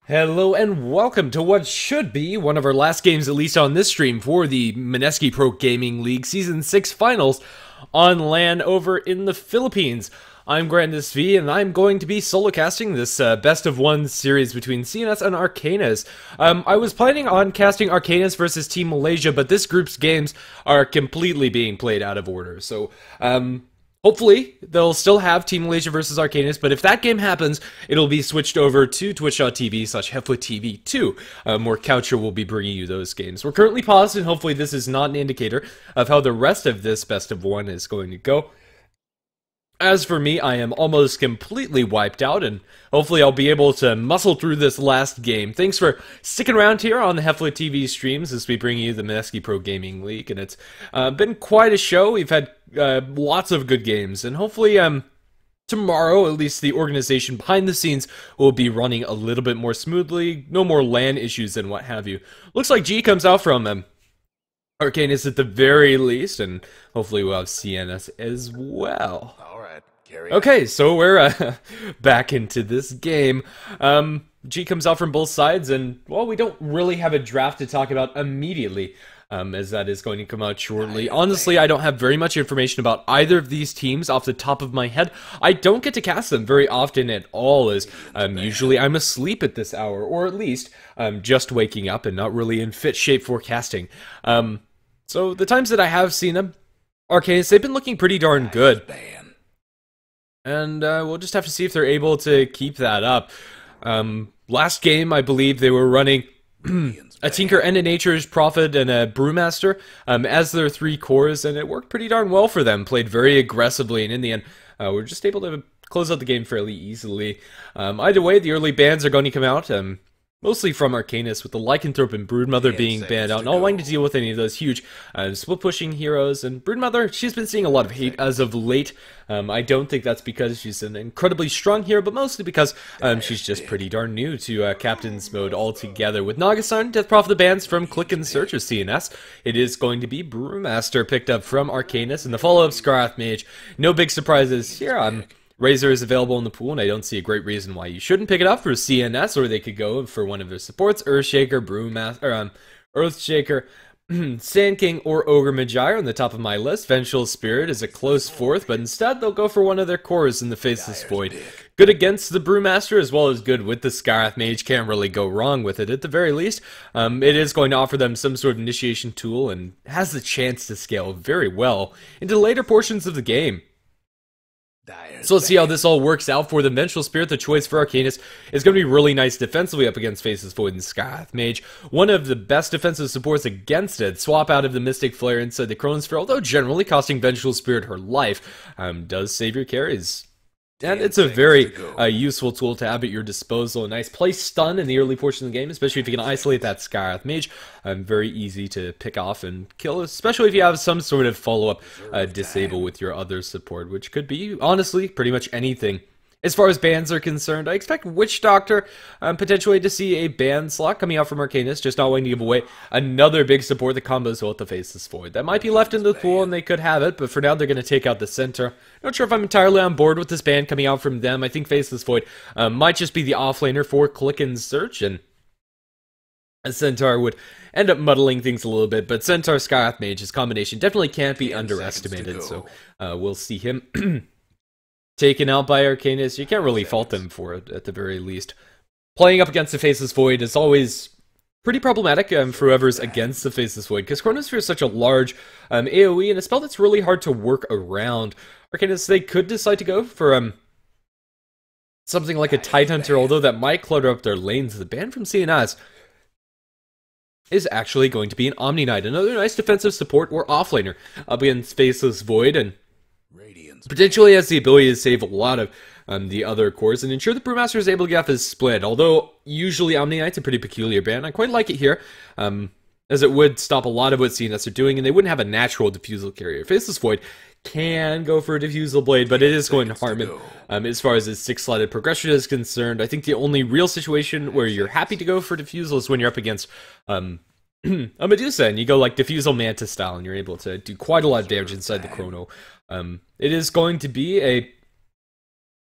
Hello and welcome to what should be one of our last games, at least on this stream, for the Mineski Pro Gaming League Season 6 Finals on LAN over in the Philippines. I'm Grandis V, and I'm going to be solo casting this best of one series between CnS and Arcanys. I was planning on casting Arcanys versus Team Malaysia, but this group's games are completely being played out of order, so hopefully, they'll still have Team Malaysia versus Arcanys, but if that game happens, it'll be switched over to twitch.tv/HeflaTV 2, where Coucher will be bringing you those games. We're currently paused, and hopefully this is not an indicator of how the rest of this best of one is going to go. As for me, I am almost completely wiped out, and hopefully I'll be able to muscle through this last game. Thanks for sticking around here on the HeflaTV streams as we bring you the Mineski Pro Gaming League, and it's been quite a show. We've had lots of good games, and hopefully tomorrow, at least the organization behind the scenes will be running a little bit more smoothly. No more LAN issues and what have you. Looks like G comes out from Arcanys at the very least, and hopefully we'll have CnS as well. Okay, so we're back into this game. G comes out from both sides, and, well, we don't really have a draft to talk about immediately, as that is going to come out shortly. Honestly, I don't have very much information about either of these teams off the top of my head. I don't get to cast them very often at all, as usually I'm asleep at this hour, or at least just waking up and not really in fit shape for casting. So the times that I have seen them, Arcanys, they've been looking pretty darn good. And we'll just have to see if they're able to keep that up. Last game, I believe they were running a Tinker and a Nature's Prophet and a Brewmaster as their three cores, and it worked pretty darn well for them. Played very aggressively, and in the end, we're just able to close out the game fairly easily. Either way, the early bans are going to come out. Mostly from Arcanys, with the Lycanthrope and Broodmother being banned out, not wanting to deal with any of those huge split-pushing heroes. And Broodmother, she's been seeing a lot of hate as of late. I don't think that's because she's an incredibly strong hero, but mostly because she's just pretty darn new to Captain's Mode altogether. With Nagasan, Death Prophet the bans from Click and Search of CnS, it is going to be Brewmaster picked up from Arcanys, and the follow-up Scarth Mage. No big surprises here. Razor is available in the pool, and I don't see a great reason why you shouldn't pick it up for CnS, or they could go for one of their supports, Earthshaker, Brewmaster, Earthshaker, Sand King, or Ogre Magi on the top of my list. Vengeful Spirit is a close fourth, but instead they'll go for one of their cores in the Faceless Void. Good against the Brewmaster, as well as good with the Scarth Mage. Can't really go wrong with it, at the very least. It is going to offer them some sort of initiation tool, and has the chance to scale very well into later portions of the game. So let's see how this all works out for the Vengeful Spirit. The choice for Arcanys is going to be really nice defensively up against Faceless Void and Scarth Mage. One of the best defensive supports against it. Swap out of the Mystic Flare inside the Chronosphere, although generally costing Vengeful Spirit her life, does save your carries. And it's a very useful tool to have at your disposal. A nice place stun in the early portion of the game, especially if you can isolate that Scarth Mage. Very easy to pick off and kill, especially if you have some sort of follow-up disable with your other support, which could be, honestly, pretty much anything. As far as bans are concerned, I expect Witch Doctor potentially to see a ban slot coming out from Arcanys, just not wanting to give away another big support that combos well with the Faceless Void. That might be left in the pool and they could have it, but for now they're going to take out the center. Not sure if I'm entirely on board with this ban coming out from them. I think Faceless Void might just be the offlaner for Click and Search, and a Centaur would end up muddling things a little bit, but Centaur Scarth Mage's combination definitely can't be underestimated, so we'll see him taken out by Arcanys. You can't really fault them for it, at the very least. Playing up against the Faceless Void is always pretty problematic for whoever's against the Faceless Void, because Chronosphere is such a large AoE, and a spell that's really hard to work around. Arcanys, they could decide to go for something like a Tidehunter, although that might clutter up their lanes. The ban from CnS is actually going to be an Omni Knight, another nice defensive support or offlaner up against Faceless Void, and potentially has the ability to save a lot of the other cores and ensure the Brewmaster is able to get off his split. Although usually Omni Knight's a pretty peculiar ban, I quite like it here, as it would stop a lot of what CnS are doing, and they wouldn't have a natural Diffusal carrier. Faceless Void can go for a Diffusal Blade, but it is going to harm him as far as his 6-slotted progression is concerned. I think the only real situation where you're happy to go for Diffusal is when you're up against a Medusa, and you go like Diffusal Manta style, and you're able to do quite a lot of damage inside the Chrono. It is going to be a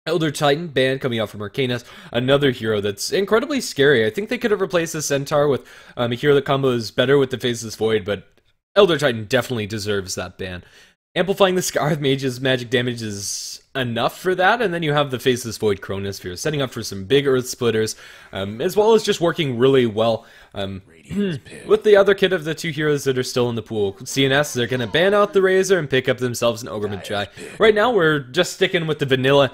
Elder Titan ban coming out from Arcanys, another hero that's incredibly scary. I think they could have replaced the Centaur with a hero that combos better with the Faceless Void, but Elder Titan definitely deserves that ban. Amplifying the Scar Mage's magic damage is enough for that, and then you have the Faceless Void Chronosphere, setting up for some big Earth Splitters, as well as just working really well with the other kit of the two heroes that are still in the pool. CnS, they're going to ban out the Razor and pick up themselves an Ogre Magi. Right now, we're just sticking with the vanilla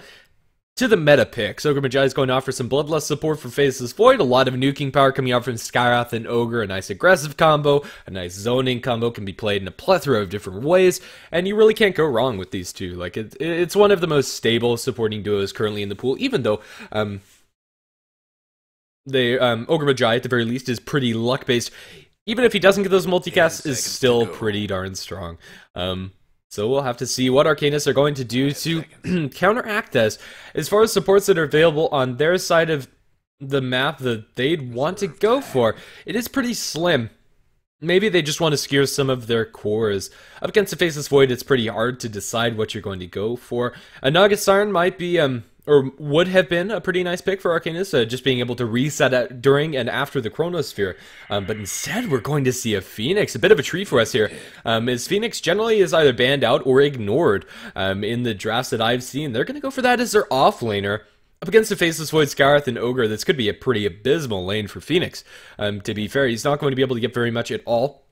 to the meta picks. Ogre Magi is going to offer some Bloodlust support for Faceless Void, a lot of nuking power coming out from Skyrath and Ogre, a nice aggressive combo, a nice zoning combo, can be played in a plethora of different ways, and you really can't go wrong with these two. Like, it's one of the most stable supporting duos currently in the pool, even though Ogre Magi, at the very least, is pretty luck-based. Even if he doesn't get those multicasts, is still pretty darn strong. So we'll have to see what Arcanys are going to do to counteract this. As far as supports that are available on their side of the map that they'd want to go for, it is pretty slim. Maybe they just want to skewer some of their cores. Up against the Faceless Void, it's pretty hard to decide what you're going to go for. A Nagasarn might be, or would have been a pretty nice pick for Arcanys, just being able to reset during and after the Chronosphere. But instead, we're going to see a Phoenix, a bit of a treat for us here, as Phoenix generally is either banned out or ignored in the drafts that I've seen. They're going to go for that as their offlaner. Up against the Faceless Void, Skyrath, and Ogre, this could be a pretty abysmal lane for Phoenix. To be fair, he's not going to be able to get very much at all.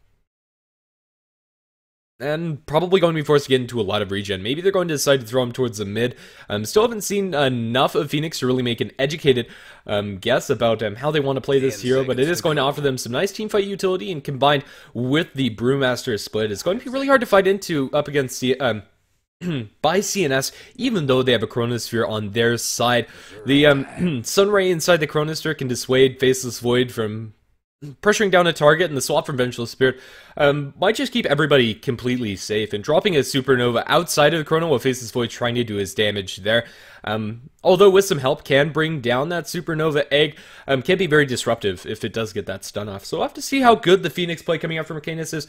And probably going to be forced to get into a lot of regen. Maybe they're going to decide to throw him towards the mid. Still haven't seen enough of Phoenix to really make an educated guess about how they want to play this hero, but it is going to offer them some nice teamfight utility, and combined with the Brewmaster split, it's going to be really hard to fight into up against by CnS, even though they have a Chronosphere on their side. The Sunray inside the Chronosphere can dissuade Faceless Void from pressuring down a target, and the swap from Vengeful Spirit might just keep everybody completely safe, and dropping a Supernova outside of the Chrono while Faceless Void trying to do his damage there. Although with some help can bring down that Supernova egg, can be very disruptive if it does get that stun off. So we'll have to see how good the Phoenix play coming out from Arcanys is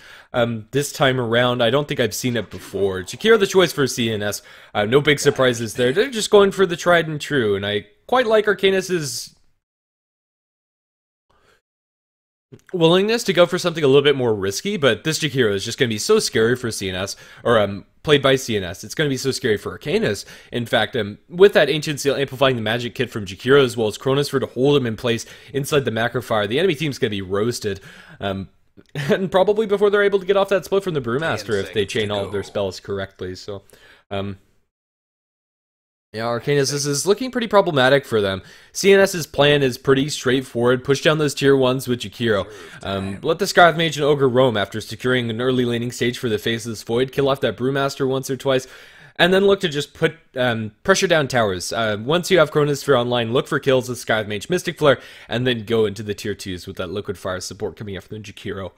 this time around. I don't think I've seen it before. Jakiro the choice for CnS. No big surprises there. They're just going for the tried and true, and I quite like Arcanys's willingness to go for something a little bit more risky, but this Jakiro is just going to be so scary for CnS, or played by CnS. It's going to be so scary for Arcanys. In fact, with that Ancient Seal amplifying the magic kit from Jakiro as well as Chronosphere to hold him in place inside the Macrofire, the enemy team's going to be roasted. And probably before they're able to get off that split from the Brewmaster if they chain all of their spells correctly. So, yeah, Arcanys, this is looking pretty problematic for them. CnS's plan is pretty straightforward. Push down those tier 1s with Jakiro. Let the Scarlet Mage and Ogre roam after securing an early laning stage for the Faceless Void. Kill off that Brewmaster once or twice. And then look to just put pressure down towers. Once you have Chronosphere online, look for kills with Scarlet Mage, Mystic Flare, and then go into the tier 2s with that Liquid Fire support coming up from Jakiro.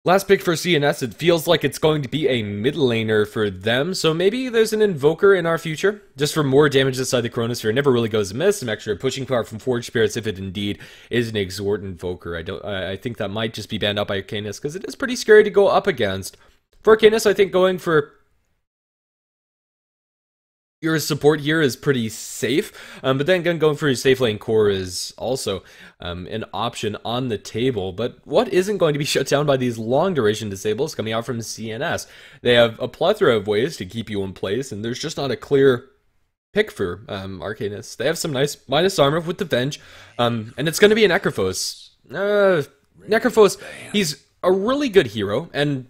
Last pick for CnS, it feels like it's going to be a mid laner for them, so maybe there's an Invoker in our future, just for more damage inside the Chronosphere. It never really goes amiss, some extra pushing power from Forge Spirits if it indeed is an Exhort Invoker. I think that might just be banned out by Arcanys, because it is pretty scary to go up against. For Arcanys, I think going for your support here is pretty safe, but then going for your safe lane core is also an option on the table. But what isn't going to be shut down by these long duration disables coming out from CnS? They have a plethora of ways to keep you in place, and there's just not a clear pick for Arcanys. They have some nice minus armor with the Venge, and it's going to be a Necrophos. Necrophos, he's a really good hero, and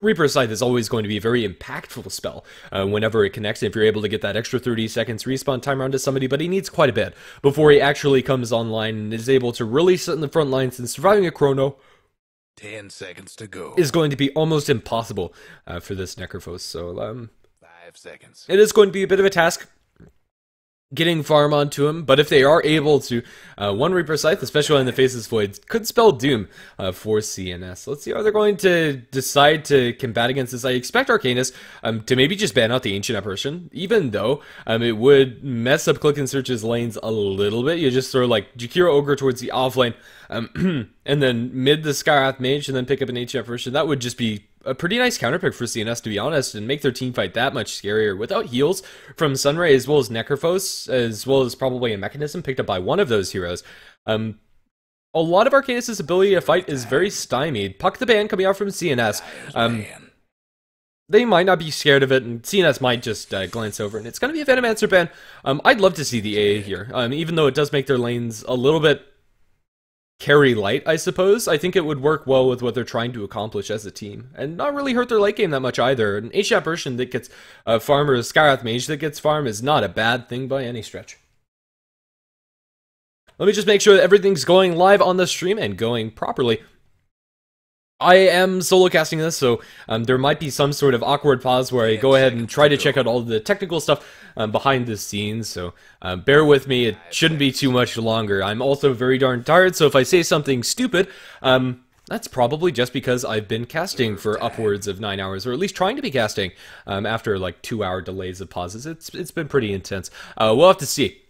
Reaper's Scythe is always going to be a very impactful spell whenever it connects, if you're able to get that extra 30 seconds respawn time onto somebody, but he needs quite a bit before he actually comes online and is able to really sit in the front lines, and surviving a chrono 10 seconds to go is going to be almost impossible for this Necrophos. So 5 seconds. It is going to be a bit of a task getting farm onto him, but if they are able to, one Reaper Scythe, especially in the Faceless Void, could spell doom for CnS. Let's see how they're going to decide to combat against this. I expect Arcanys to maybe just ban out the Ancient Apparition, even though it would mess up Click and Search's lanes a little bit. You just throw like Jakiro Ogre towards the offlane, and then mid the Skyrath Mage, and then pick up an Ancient Apparition. That would just be a pretty nice counterpick for CNS, to be honest, and make their team fight that much scarier. Without heals from Sunray as well as Necrophos, as well as probably a mechanism picked up by one of those heroes, a lot of Arcanys' ability to fight is very stymied. Puck the Ban coming out from CNS. They might not be scared of it, and CNS might just glance over, and it's going to be a Venomancer ban. I'd love to see the AA here, even though it does make their lanes a little bit carry light, I suppose. I think it would work well with what they're trying to accomplish as a team, and not really hurt their late game that much either. An HF version that gets farm or a Skywrath Mage that gets farm is not a bad thing by any stretch. Let me just make sure that everything's going live on the stream and going properly. I am solo casting this, so there might be some sort of awkward pause where I go ahead and try to check out all the technical stuff behind the scenes, so bear with me. It shouldn't be too much longer. I'm also very darn tired, so if I say something stupid, that's probably just because I've been casting for upwards of 9 hours, or at least trying to be casting after like 2-hour delays of pauses. It's been pretty intense. We'll have to see.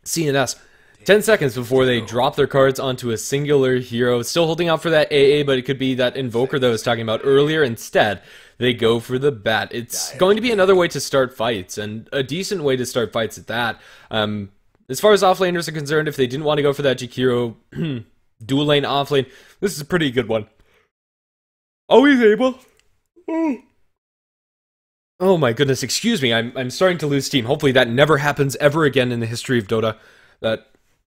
CnS. 10 seconds before they drop their cards onto a singular hero. Still holding out for that AA, but it could be that Invoker that I was talking about earlier. Instead, they go for the bat. It's going to be another way to start fights, and a decent way to start fights at that. As far as offlaners are concerned, if they didn't want to go for that Jakiro dual lane offlane, this is a pretty good one. Always able. Oh my goodness, excuse me, I'm starting to lose steam. Hopefully that never happens ever again in the history of Dota. That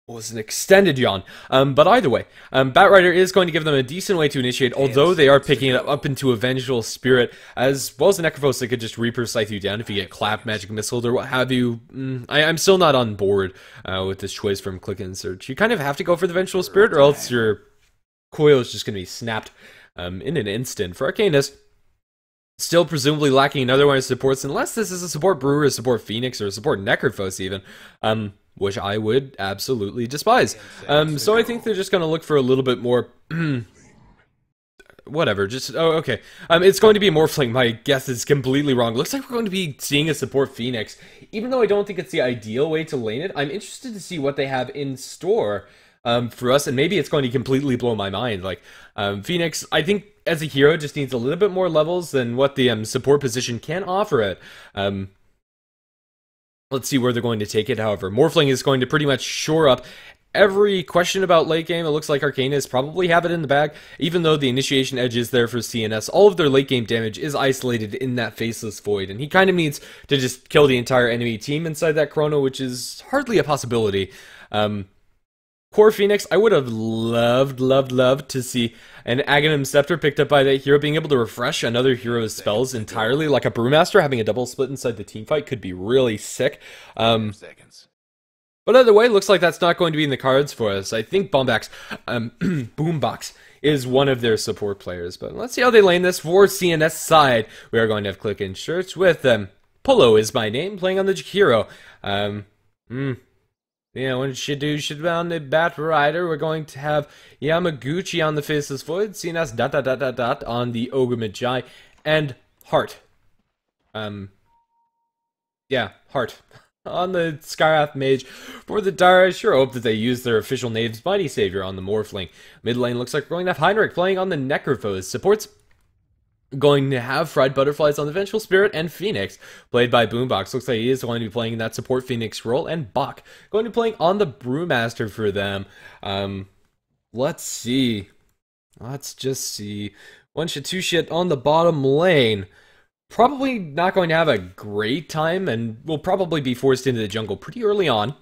was an extended yawn. But either way, Batrider is going to give them a decent way to initiate, although they are picking it up into a Vengeful Spirit, as well as a Necrophos that could just Reaper Scythe you down if you get clapped, Magic Missile, or what have you. I'm still not on board with this choice from Click and Search. You kind of have to go for the Vengeful Spirit, or else your coil is just going to be snapped in an instant. For Arcanys, still presumably lacking another one of supports, unless this is a support Brewer, a support Phoenix, or a support Necrophos even. Which I would absolutely despise. So I think they're just going to look for a little bit more... whatever, just... Oh, okay. It's going to be a Morphling. My guess is completely wrong. Looks like we're going to be seeing a support Phoenix. Even though I don't think it's the ideal way to lane it, I'm interested to see what they have in store for us, and maybe it's going to completely blow my mind. Like, Phoenix, I think, as a hero, just needs a little bit more levels than what the support position can offer it. Let's see where they're going to take it, however. Morphling is going to pretty much shore up every question about late game. It looks like Arcanys probably have it in the bag, even though the initiation edge is there for CnS. All of their late game damage is isolated in that Faceless Void, and he kind of needs to just kill the entire enemy team inside that Chrono, which is hardly a possibility. Core Phoenix, I would have loved to see an Aghanim Scepter picked up by that hero. Being able to refresh another hero's spells entirely, like a Brewmaster, having a double split inside the team fight could be really sick. But either way, looks like that's not going to be in the cards for us. I think Boombox is one of their support players, but let's see how they lane this. For CnS side, we are going to have Click and Search with Polo is my name, playing on the Jakiro. Yeah, when Shidu on the Batrider, we're going to have Yamaguchi on the Faceless Void, CnS ... on the Ogre Magi, and Heart. Yeah, Heart. On the Skywrath Mage. For the Dire, I sure hope that they use their official name's Mighty Savior on the Morphling. Mid lane looks like we're going to have Heinrich playing on the Necrophos. Supports going to have Fried Butterflies on the Vengeful Spirit, and Phoenix, played by Boombox. Looks like he is going to be playing in that support Phoenix role, and Bach going to be playing on the Brewmaster for them. Let's see. Let's just see. 1 shit, 2 shit on the bottom lane. Probably not going to have a great time, and will probably be forced into the jungle pretty early on,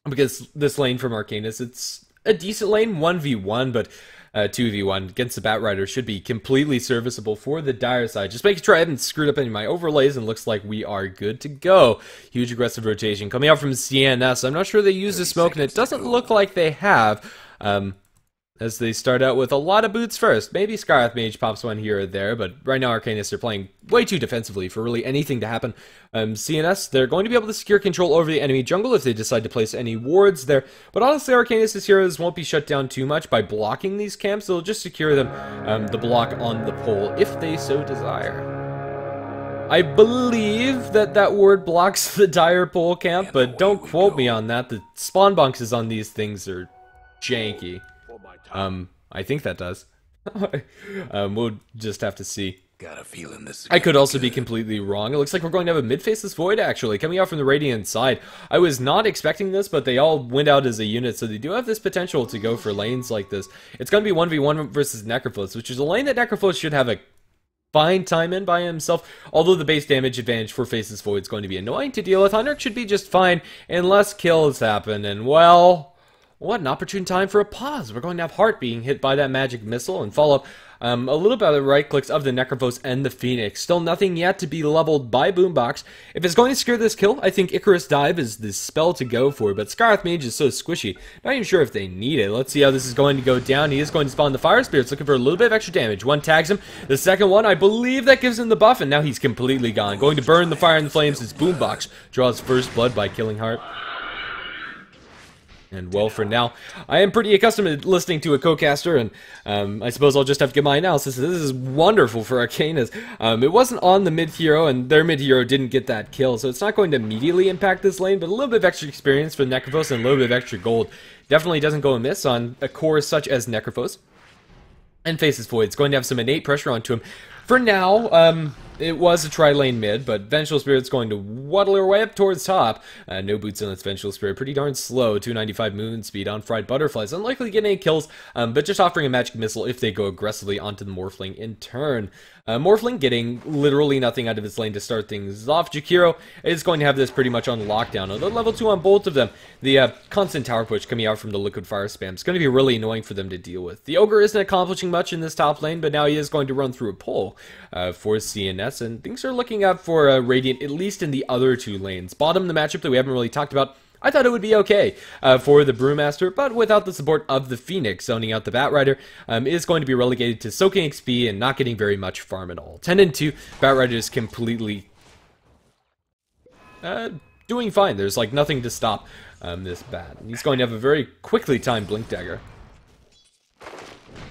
because this lane from Arcanys, it's a decent lane, 1v1, but 2v1 against the Batrider should be completely serviceable for the Dire side. Just making sure I haven't screwed up any of my overlays, and looks like we are good to go. Huge aggressive rotation coming out from CnS. I'm not sure they used the smoke, and it doesn't look like they have. As they start out with a lot of boots first. Maybe Skywrath Mage pops one here or there, but right now Arcanys are playing way too defensively for really anything to happen. CnS, they're going to be able to secure control over the enemy jungle if they decide to place any wards there, but honestly Arcanys' heroes won't be shut down too much by blocking these camps. They'll just secure them, the block on the pole, if they so desire. I believe that ward blocks the Dire pole camp, but don't quote me on that. The spawn boxes on these things are janky. I think that does. We'll just have to see. Got a feeling this is I could gonna also be be good. completely wrong. It looks like we're going to have a mid-faceless void, actually, coming out from the Radiant side. I was not expecting this, but they all went out as a unit, so they do have this potential to go for lanes like this. It's going to be 1v1 versus Necrophos, which is a lane that Necrophos should have a fine time in by himself, although the base damage advantage for Faceless Void is going to be annoying to deal with. Hunter should be just fine unless kills happen, and well, what an opportune time for a pause. We're going to have Heart being hit by that magic missile and follow up a little bit of the right clicks of the Necrophos and the Phoenix. Still nothing yet to be leveled by Boombox. If it's going to secure this kill, I think Icarus Dive is the spell to go for, but Scarth Mage is so squishy. Not even sure if they need it. Let's see how this is going to go down. He is going to spawn the Fire Spirits, looking for a little bit of extra damage. One tags him. The second one, I believe that gives him the buff, and now he's completely gone. Going to burn the fire and the flames as Boombox draws first blood by killing Heart. And well, for now, I am pretty accustomed to listening to a co-caster, and I suppose I'll just have to give my analysis. This is wonderful for Arcanys. It wasn't on the mid-hero, and their mid-hero didn't get that kill, so it's not going to immediately impact this lane, but a little bit of extra experience for Necrophos and a little bit of extra gold definitely doesn't go amiss on a core such as Necrophos. And Faceless Void, it's going to have some innate pressure onto him. For now, it was a tri-lane mid, but Vengeful Spirit's going to waddle her way up towards top. No boots on its Vengeful Spirit. Pretty darn slow. 295 movement speed on Fried Butterflies. Unlikely to get any kills, but just offering a magic missile if they go aggressively onto the Morphling in turn. Morphling getting literally nothing out of its lane to start things off. Jakiro is going to have this pretty much on lockdown. Although level 2 on both of them, the constant tower push coming out from the Liquid Fire spam is going to be really annoying for them to deal with. The Ogre isn't accomplishing much in this top lane, but now he is going to run through a pole for CnS, and things are looking up for Radiant, at least in the other two lanes. Bottom, the matchup that we haven't really talked about, I thought it would be okay for the Brewmaster, but without the support of the Phoenix, zoning out the Batrider, is going to be relegated to soaking XP and not getting very much farm at all. 10 and 2, Batrider is completely doing fine. There's like nothing to stop this Bat. And he's going to have a very quickly timed Blink Dagger.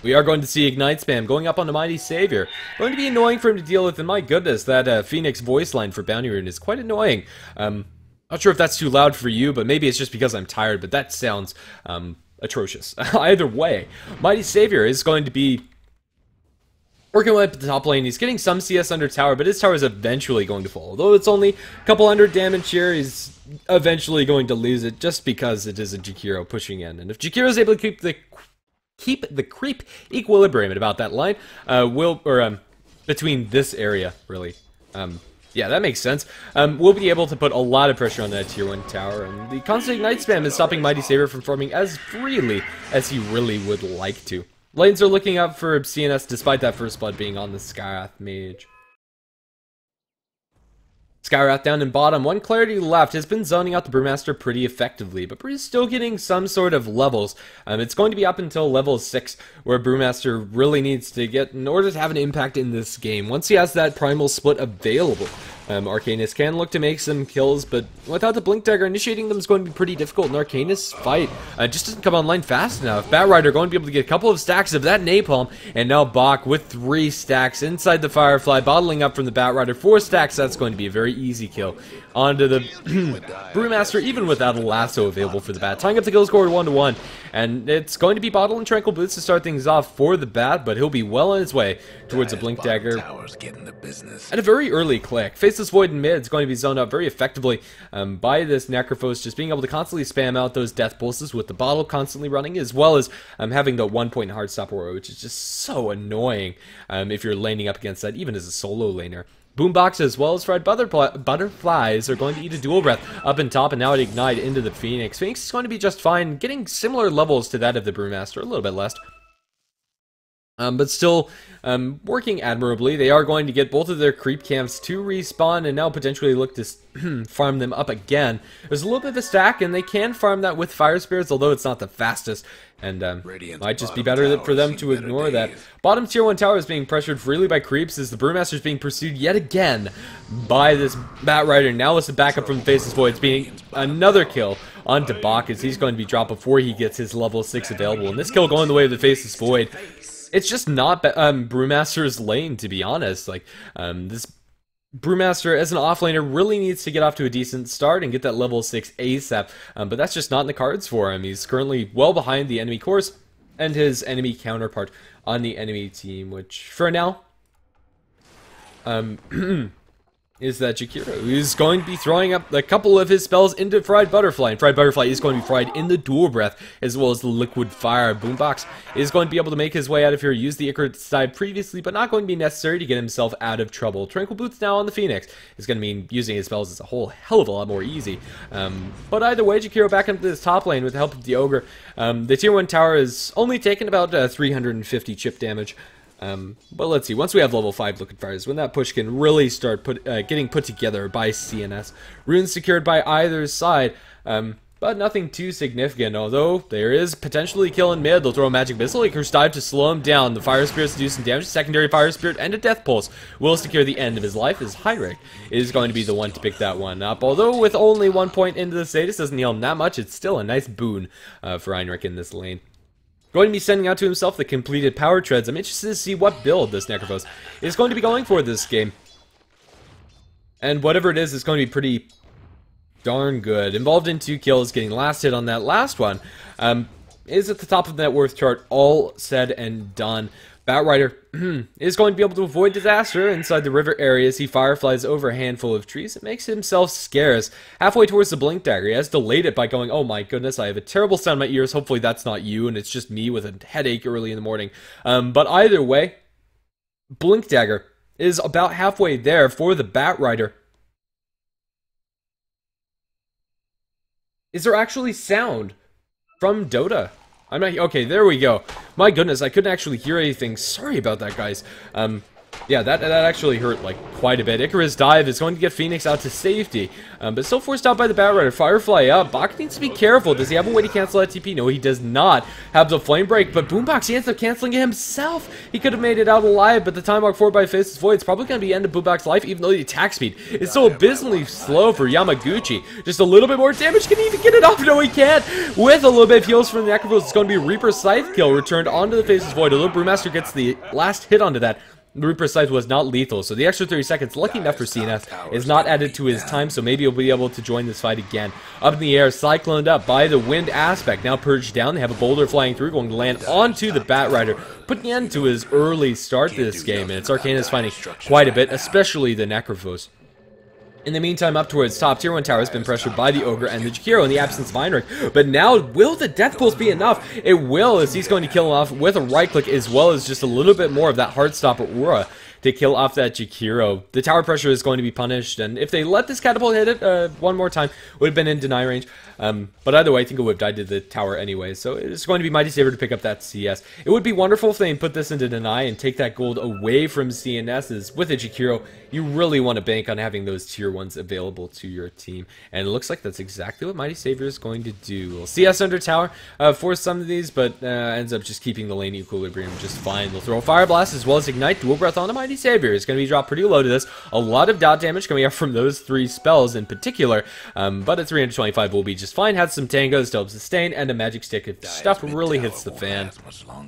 We are going to see Ignite Spam going up on the Mighty Savior. Going to be annoying for him to deal with, and my goodness, that Phoenix voice line for Bounty Rune is quite annoying. Not sure if that's too loud for you, but maybe it's just because I'm tired, but that sounds atrocious. Either way, Mighty Savior is going to be working away at the top lane. He's getting some CS under tower, but his tower is eventually going to fall. Although it's only a couple hundred damage here, he's eventually going to lose it just because it is a Jakiro pushing in. And if Jakiro is able to keep the creep equilibrium at about that line, between this area, really. Yeah, that makes sense. We'll be able to put a lot of pressure on that tier 1 tower, and the constant Ignite Spam is stopping Mighty Savior from farming as freely as he really would like to. Lanes are looking up for CnS despite that first blood being on the Skyrath Mage. Skyrath down in bottom, one Clarity left, has been zoning out the Brewmaster pretty effectively, but Brew's still getting some sort of levels. It's going to be up until level 6, where Brewmaster really needs to get in order to have an impact in this game. Once he has that Primal Split available, Arcanys can look to make some kills, but without the Blink Dagger, initiating them is going to be pretty difficult, and Arcanys' fight just doesn't come online fast enough. Batrider going to be able to get a couple of stacks of that Napalm, and now Bach with 3 stacks inside the Firefly, bottling up from the Batrider. 4 stacks, that's going to be a very easy kill onto the Brewmaster, even without a lasso available for the Bat. Tying up the kill score 1-1, and it's going to be Bottle and Tranquil Boots to start things off for the Bat, but he'll be well on his way towards a Blink Dagger at a very early click. Faceless Void in mid is going to be zoned up very effectively by this Necrophos, just being able to constantly spam out those death pulses with the Bottle constantly running, as well as having the 1-point hard stop aura, which is just so annoying if you're laning up against that, even as a solo laner. Boombox as well as Fried Butterflies are going to eat a dual breath up and top, and now it Ignite into the Phoenix. Phoenix is going to be just fine, getting similar levels to that of the Brewmaster, a little bit less. But still working admirably. They are going to get both of their creep camps to respawn and now potentially look to farm them up again. There's a little bit of a stack, and they can farm that with Fire Spirits, although it's not the fastest. And might just be better for them to ignore that. Bottom tier 1 tower is being pressured freely by creeps as the Brewmaster is being pursued yet again by this Batrider. Now with the backup from the Faceless Void, it's being another kill onto Bach as he's going to be dropped before he gets his level 6 available. And this kill going the way of the Faceless Void. It's just not Brewmaster's lane, to be honest. Like, this Brewmaster, as an offlaner, really needs to get off to a decent start and get that level 6 ASAP, but that's just not in the cards for him. He's currently well behind the enemy course, and his enemy counterpart on the enemy team, which for now is that Jakiro, who's going to be throwing up a couple of his spells into Fried Butterfly, and Fried Butterfly is going to be fried in the Dual Breath, as well as the Liquid Fire. Boombox is going to be able to make his way out of here, use the Icarus dive previously, but not going to be necessary to get himself out of trouble. Tranquil Boots now on the Phoenix is going to mean using his spells as a whole hell of a lot more easy. But either way, Jakiro back into this top lane with the help of the Ogre. The tier 1 tower is only taking about 350 chip damage. But let's see, once we have level 5 Liquid Fires, when that push can really start getting put together by CnS. Runes secured by either side, but nothing too significant, although there is potentially kill in mid. They'll throw a Magic Missile, Icarus Dive to slow him down. The Fire Spirits do some damage, secondary Fire Spirit, and a Death Pulse will secure the end of his life, as Heinrich is going to be the one to pick that one up. Although with only 1 point into the status, doesn't heal him that much, it's still a nice boon for Heinrich in this lane. Going to be sending out to himself the completed power treads. I'm interested to see what build this Necrophos is going to be going for this game. And whatever it is, it's going to be pretty darn good. Involved in 2 kills, getting last hit on that last one. Is at the top of the net worth chart, all said and done. Batrider is going to be able to avoid disaster inside the river area as he fireflies over a handful of trees. It makes himself scarce. Halfway towards the Blink Dagger, he has delayed it by going, oh my goodness, I have a terrible sound in my ears. Hopefully that's not you, and it's just me with a headache early in the morning. But either way, Blink Dagger is about halfway there for the Batrider. Is there actually sound from Dota? I'm not... Okay, there we go. My goodness, I couldn't actually hear anything. Sorry about that, guys. Yeah, that actually hurt, like, quite a bit. Icarus Dive is going to get Phoenix out to safety, but still forced out by the Batrider. Firefly up. Bach needs to be careful. Does he have a way to cancel that TP? No, he does not have the Flame Break, but Boombox, he ends up canceling it himself. He could have made it out alive, but the time walk forward by Faceless Void is probably going to be the end of Boombox's life, even though the attack speed is so abysmally slow for Yamaguchi. Just a little bit more damage. Can he even get it off? No, he can't. With a little bit of heals from the Necrophos, it's going to be Reaper Scythe kill returned onto the Faceless Void. Although Brewmaster gets the last hit onto that, the Reaper Scythe was not lethal, so the extra 30 seconds, lucky enough for CnS, is not added to his time, so maybe he'll be able to join this fight again. Up in the air, cycloned up by the wind aspect, now purged down. They have a boulder flying through, going to land onto the Batrider, putting an end to his early start to this game, and it's Arcanys finding quite a bit, especially the Necrophos. In the meantime, up towards top, tier 1 tower has been pressured by the Ogre and the Jakiro in the absence of Heinrich. But now, will the Death Pulse be enough? It will, as he's going to kill him off with a right click, as well as just a little bit more of that Heartstopper aura to kill off that Jakiro. The tower pressure is going to be punished, and if they let this catapult hit it one more time, would have been in deny range. But either way, I think it would have died to the tower anyway, so it's going to be Mighty Saber to pick up that CS. It would be wonderful if they put this into deny and take that gold away from CNS's. With a Jakiro, you really want to bank on having those tier 1s available to your team, and it looks like that's exactly what Mighty Saber is going to do. We'll CS under tower for some of these, but ends up just keeping the lane equilibrium just fine. They'll throw a Fire Blast as well as Ignite, Dual Breath on the Mighty Saber. It's going to be dropped pretty low to this. A lot of dot damage coming up from those 3 spells in particular, but at 325 will be just fine. Has some tangos to help sustain, and a magic stick if stuff really hits the fan.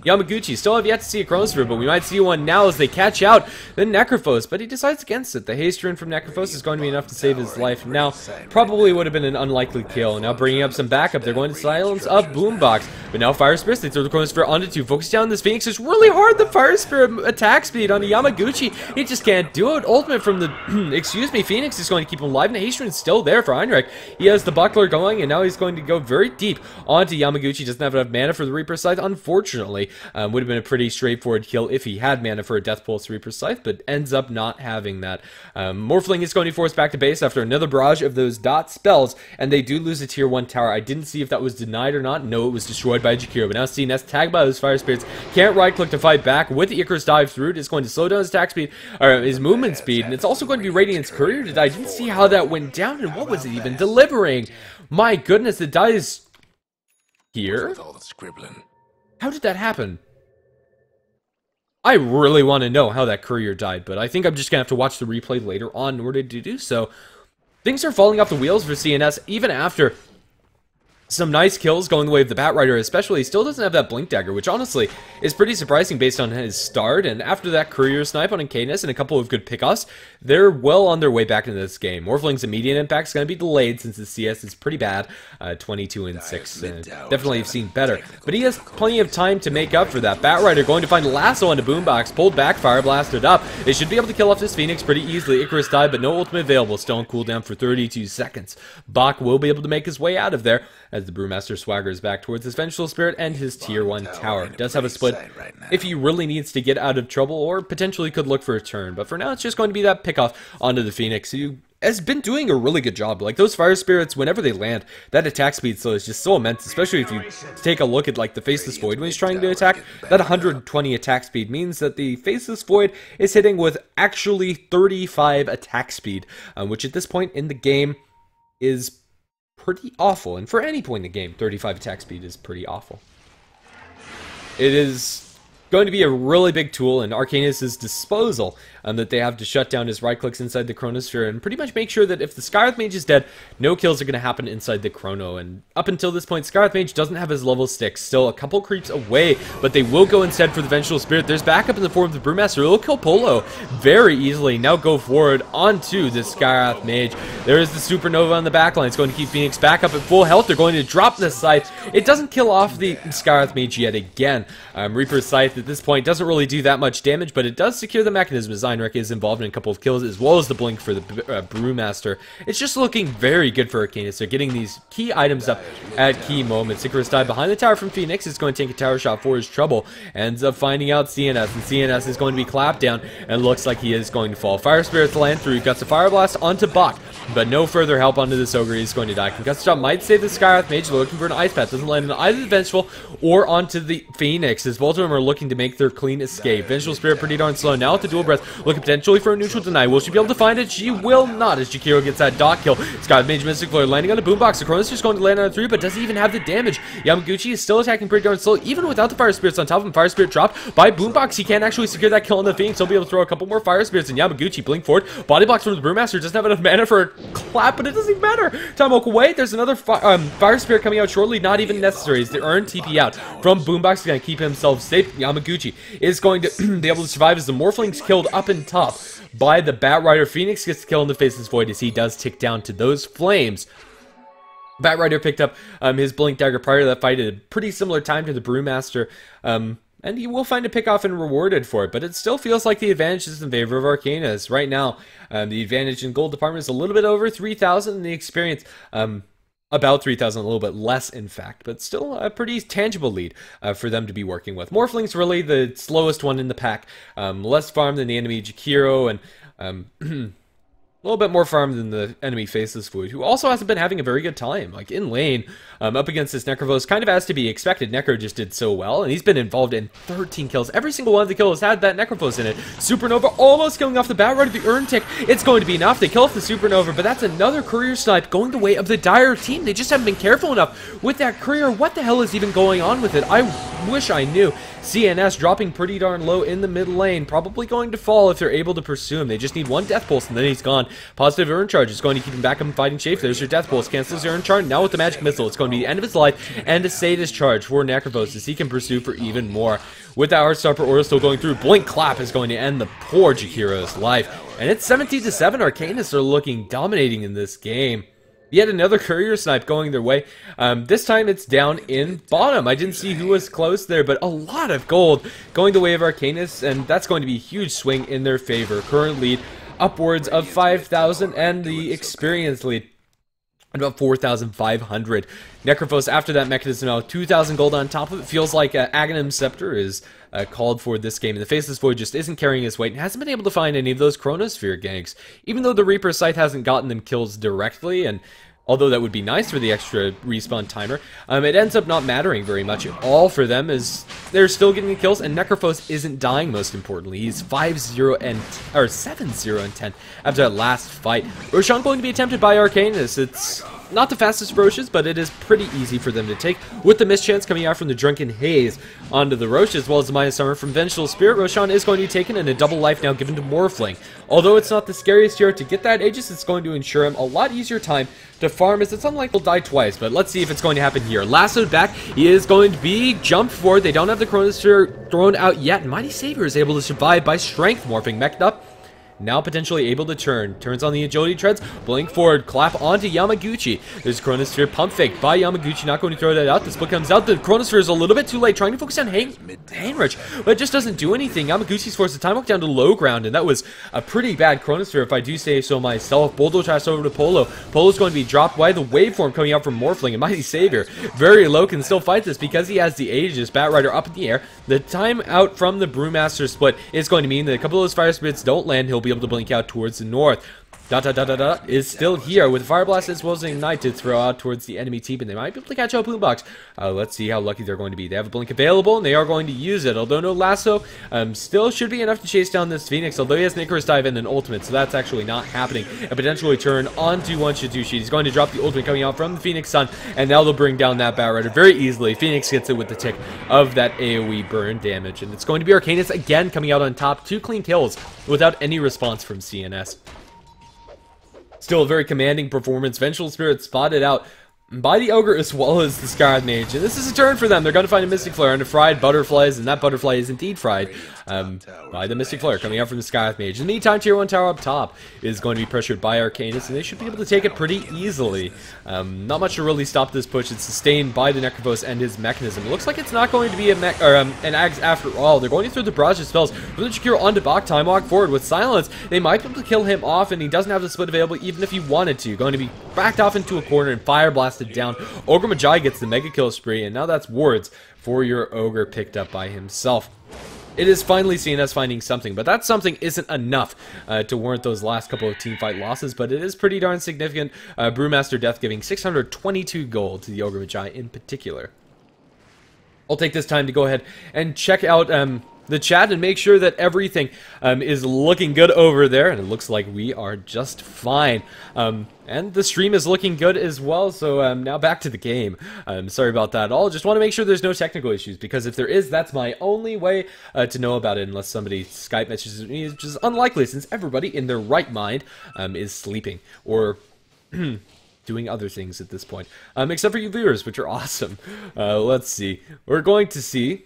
Yamaguchi still have yet to see a Chronosphere, but we might see one now as they catch out the Necrophos, but he decides against it. The haste rune from Necrophos is going to be enough to save his life. Now, probably would have been an unlikely kill. Now bringing up some backup, they're going to silence up Boombox, but now Fire Spirit, they throw the Chronosphere onto 2, focus down this Phoenix. It's really hard, the Fire Spirit attack speed on Yamaguchi. He just can't do it. Ultimate from the, excuse me, Phoenix is going to keep him alive, and the haste rune is still there for Heinrich. He has the Buckler going, and now he's going to go very deep onto Yamaguchi. Doesn't have enough mana for the Reaper Scythe, unfortunately. Would have been a pretty straightforward kill if he had mana for a Death Pulse Reaper Scythe, but ends up not having that. Morphling is going to be forced back to base after another barrage of those dot spells, and they do lose a tier 1 tower. I didn't see if that was denied or not. No, it was destroyed by Jakiro, but now CnS tagged by those Fire Spirits. Can't right click to fight back with the Icarus Dive through. It's going to slow down his attack speed, or his movement speed, and it's also going to be Radiant's Courier to die. I didn't see how that went down, and what was it even delivering? My goodness, it dies here? How did that happen? I really want to know how that courier died, but I think I'm just going to have to watch the replay later on in order to do so. Things are falling off the wheels for CnS, even after Some nice kills going the way of the Batrider especially. He still doesn't have that Blink Dagger, which honestly is pretty surprising based on his start. And after that Courier Snipe on Arcanys and a couple of good pickoffs, they're well on their way back into this game. Morphling's immediate impact is going to be delayed since his CS is pretty bad, 22 and 6. Definitely have seen better, but he has plenty of time to make up for that. Batrider going to find Lasso on the Boombox, pulled back, Fire Blasted up. They should be able to kill off this Phoenix pretty easily. Icarus died, but no ultimate available. Still on cooldown for 32 seconds. Bach will be able to make his way out of there as the Brewmaster swaggers back towards his Vengeful Spirit and his tier 1 tower. Does have a split if he really needs to get out of trouble, or potentially could look for a turn. But for now, it's just going to be that pickoff onto the Phoenix, who has been doing a really good job. Like, those Fire Spirits, whenever they land, that attack speed still is just so immense, especially if you take a look at, like, the Faceless Void when he's trying to attack. That 120 attack speed means that the Faceless Void is hitting with actually 35 attack speed, which at this point in the game is pretty awful. And for any point in the game, 35 attack speed is pretty awful. It is going to be a really big tool in Arcanys' disposal that they have to shut down his right clicks inside the Chronosphere and pretty much make sure that if the Skywrath Mage is dead, no kills are going to happen inside the Chrono. And up until this point, Skywrath Mage doesn't have his level 6, still a couple creeps away, but they will go instead for the Vengeful Spirit. There's backup in the form of the Brewmaster. It'll kill Polo very easily. Now go forward onto the Skywrath Mage. There is the Supernova on the backline. It's going to keep Phoenix back up at full health. They're going to drop the Scythe. It doesn't kill off the Skywrath Mage yet again. Reaper's Scythe at this point doesn't really do that much damage, but it does secure the mechanism. Zynrek is involved in a couple of kills, as well as the blink for the Brewmaster. It's just looking very good for Arcanys. They're getting these key items up at key moments. Icarus died behind the tower from Phoenix. It's going to take a tower shot for his trouble. Ends up finding out CnS, and CnS is going to be clapped down, and looks like he is going to fall. Fire Spirits land through. Got the Fire Blast onto Bach, but no further help onto this Ogre. He's going to die. Concussive Shot might save the Skywrath Mage. They're looking for an Ice Path. Doesn't land on either the Vengeful or onto the Phoenix, as both of them are looking to make their clean escape. Vengeful Spirit pretty darn slow. Now with the Dual Breath, looking potentially for a neutral deny. Will she be able to find it? She will not, as Jakiro gets that dot kill. Skywrath Mage Mystic Flare landing on the Boombox. The Chronos just going to land on a 3, but doesn't even have the damage. Yamaguchi is still attacking pretty darn slow, even without the Fire Spirits on top of him. Fire Spirit dropped by Boombox. He can't actually secure that kill on the Phoenix. He'll be able to throw a couple more Fire Spirits, and Yamaguchi blink forward. Body blocks from the Brewmaster. Doesn't have enough mana for a clap, but it doesn't even matter. Time walk away. There's another Fire Spirit coming out shortly. Not even necessary, as the Urn TP out from Boombox. Going to keep himself safe. Yamaguchi is going to be able to survive as the Morphling's killed up in top by the Batrider. Phoenix gets the kill in the Faceless Void as he does tick down to those flames. Batrider picked up his Blink Dagger prior to that fight at a pretty similar time to the Brewmaster, and he will find a pickoff and rewarded for it, but it still feels like the advantage is in favor of Arcanys. Right now, the advantage in gold department is a little bit over 3,000, and the experience about 3,000, a little bit less in fact, but still a pretty tangible lead for them to be working with. Morphling's really the slowest one in the pack, less farm than the enemy Jakiro, and a little bit more farm than the enemy Faceless Void, who also hasn't been having a very good time. Like, in lane, up against this Necrovos, kind of as to be expected. Necro just did so well, and he's been involved in 13 kills. Every single one of the kills had that Necrovos in it. Supernova almost killing off the Batrider. The Urn tick, it's going to be enough. They kill off the Supernova, but that's another Courier Snipe going the way of the Dire team. They just haven't been careful enough with that Courier. What the hell is even going on with it? I wish I knew. CnS dropping pretty darn low in the mid lane, probably going to fall if they're able to pursue him. They just need one Death Pulse and then he's gone. Positive Urn Charge is going to keep him back up and fighting safe. There's your Death Pulse, cancels your Urn Charge. Now with the Magic Missile, it's going to be the end of his life and a Sadist Charge for Necrovos as he can pursue for even more. With that Heartstopper Aura still going through, Blink Clap is going to end the poor Jakiro's life. And it's 17-7. Arcanys are looking dominating in this game. Yet another Courier Snipe going their way. This time it's down in bottom. I didn't see who was close there, but a lot of gold going the way of Arcanys, and that's going to be a huge swing in their favor. Current lead upwards of 5,000, and the experience lead about 4,500. Necrophos after that mechanism now 2,000 gold on top of it. Feels like Aghanim Scepter is called for this game, and the Faceless Void just isn't carrying his weight and hasn't been able to find any of those Chronosphere ganks. Even though the Reaper Scythe hasn't gotten them kills directly, and although that would be nice for the extra respawn timer, it ends up not mattering very much at all for them as they're still getting the kills, and Necrophos isn't dying, most importantly. He's 5-0 and 7-0 and 10 after that last fight. Roshan going to be attempted by Arcanys. It's not the fastest of Roches, but it is pretty easy for them to take, with the mischance coming out from the Drunken Haze onto the Roche, as well as the Minus Summer from Vengeful Spirit. Roshan is going to be taken, and a double life now given to Morphling. Although it's not the scariest here to get that Aegis, it's going to ensure him a lot easier time to farm, as it's unlikely he'll die twice, but let's see if it's going to happen here. Lassoed back, he is going to be jumped forward. They don't have the Chronosphere thrown out yet, and Mighty Savior is able to survive by strength morphing, mech'd up. Now potentially able to turns on the agility treads, blink forward, clap onto Yamaguchi. There's Chronosphere pump fake by Yamaguchi, not going to throw that out. The split comes out, the Chronosphere is a little bit too late, trying to focus on Heinrich, but it just doesn't do anything. Yamaguchi's forced the time walk down to low ground, and that was a pretty bad Chronosphere if I do say so myself. Boldo tries over to Polo. Polo's going to be dropped by the waveform coming out from Morphling, and Mighty Savior, very low, can still fight this because he has the Aegis, Batrider up in the air. The time out from the Brewmaster split is going to mean that a couple of those Fire Spirits don't land. He'll be able to blink out towards the north. Is still here with Fire Blast as well as Ignite to throw out towards the enemy team, and they might be able to catch out Boombox. Let's see how lucky they're going to be. They have a blink available, and they are going to use it. Although no lasso, still should be enough to chase down this Phoenix, although he has an Icarus Dive and an ultimate, so that's actually not happening. A potentially turn onto one Shitushi. He's going to drop the ultimate coming out from the Phoenix Sun, and now they'll bring down that Batrider very easily. Phoenix gets it with the tick of that AoE burn damage, and it's going to be Arcanys again coming out on top. 2 clean kills without any response from CnS. Still a very commanding performance. Vengeful Spirit spotted out by the Ogre as well as the Scarlet Mage. And this is a turn for them. They're going to find a Mystic Flare and a fried Butterflies, and that Butterfly is indeed fried by the Mystic Flare coming out from the Scarlet Mage. In the meantime, Tier 1 tower up top is going to be pressured by Arcanys, and they should be able to take it pretty easily. Not much to really stop this push. It's sustained by the Necrophos and his mechanism. It looks like it's not going to be an Ags after all. They're going to throw the barrage of spells from the Jakiro onto Bach. Time walk forward with Silence. They might be able to kill him off, and he doesn't have the split available even if he wanted to. Going to be backed off into a corner and fire blasted down. Ogre Magi gets the mega kill spree, and now that's wards for your Ogre picked up by himself. It is finally CnS finding something, but that something isn't enough to warrant those last couple of teamfight losses, but it is pretty darn significant. Brewmaster Death giving 622 gold to the Ogre Magi in particular. I'll take this time to go ahead and check out the chat and make sure that everything is looking good over there, and it looks like we are just fine. And the stream is looking good as well, so now back to the game. Sorry about that at all. Just want to make sure there's no technical issues, because if there is, that's my only way to know about it, unless somebody Skype messages me, which is unlikely since everybody in their right mind is sleeping or doing other things at this point. Except for you viewers, which are awesome. Let's see. We're going to see,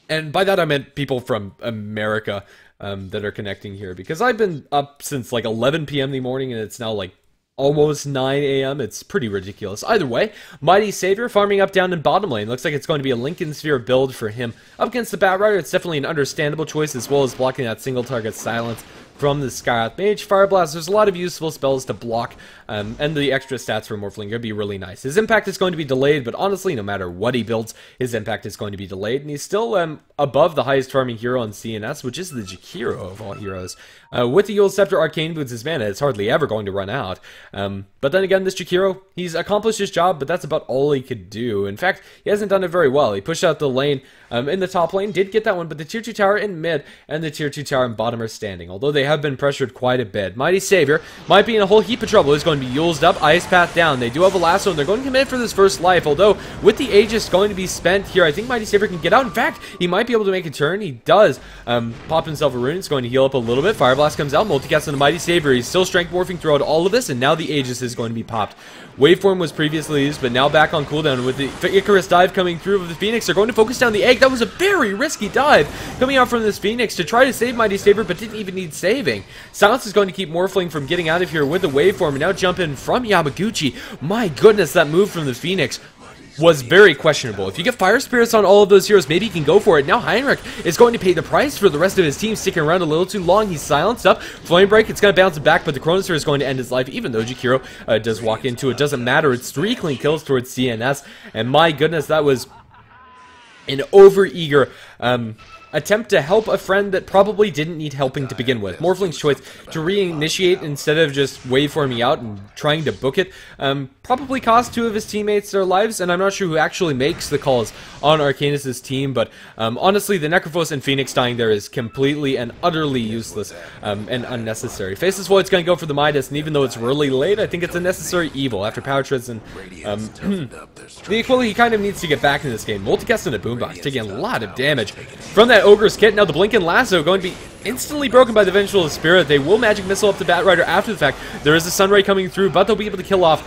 and by that I meant people from America that are connecting here, because I've been up since like 11 p.m. in the morning, and it's now like almost 9 a.m. It's pretty ridiculous. Either way, Mighty Savior farming up down in bottom lane. Looks like it's going to be a Lincoln Sphere build for him. Up against the Batrider, it's definitely an understandable choice, as well as blocking that single target Silence from the Scarlet Mage. Fire Blast, there's a lot of useful spells to block, and the extra stats for Morphling would be really nice. His impact is going to be delayed, but honestly, no matter what he builds, his impact is going to be delayed, and he's still above the highest farming hero in CnS, which is the Jakiro of all heroes. With the Eul's Scepter, Arcane Boots his mana, it's hardly ever going to run out. But then again, this Jakiro, he's accomplished his job, but that's about all he could do. In fact, he hasn't done it very well. He pushed out the lane in the top lane, did get that one, but the Tier 2 tower in mid and the Tier 2 tower in bottom are standing, although they have been pressured quite a bit. Mighty Savior might be in a whole heap of trouble. He's going to be Eul's up, Ice Path down. They do have a lasso, and they're going to commit for this first life, although with the Aegis going to be spent here, I think Mighty Savior can get out. In fact, he might be able to make a turn. He does pop himself a rune. It's going to heal up a little bit. Fire Blast comes out, multicast on the Mighty Savior. He's still strength morphing throughout all of this, and now the Aegis is going to be popped. Waveform was previously used, but now back on cooldown with the Icarus dive coming through of the Phoenix. They're going to focus down the egg. That was a very risky dive coming out from this Phoenix to try to save Mighty Savior, but didn't even need saving. Silence is going to keep Morphling from getting out of here with the Waveform, and now jump in from Yamaguchi. My goodness, that move from the Phoenix was very questionable. If you get Fire Spirits on all of those heroes, maybe he can go for it. Now Heinrich is going to pay the price for the rest of his team sticking around a little too long. He's silenced up. Flame Break, it's going to bounce back, but the Chronosphere is going to end his life, even though Jakiro does walk into it. Doesn't matter. It's 3 clean kills towards CnS, and my goodness, that was an over-eager attempt to help a friend that probably didn't need helping to begin with. Morphling's choice to reinitiate instead of just waveforming out and trying to book it probably cost two of his teammates their lives, and I'm not sure who actually makes the calls on Arcanys' team, but honestly, the Necrophos and Phoenix dying there is completely and utterly useless and unnecessary. Faceless Void's going to go for the Midas, and even though it's really late, I think it's a necessary evil after Power Treads and the Aquila. He kind of needs to get back in this game. Multicast and a Boombox, taking a lot of damage from that Ogre's Kit. Now the Blink and Lasso going to be instantly broken by the Vengeful Spirit. They will Magic Missile up the Batrider after the fact. There is a Sunray coming through, but they'll be able to kill off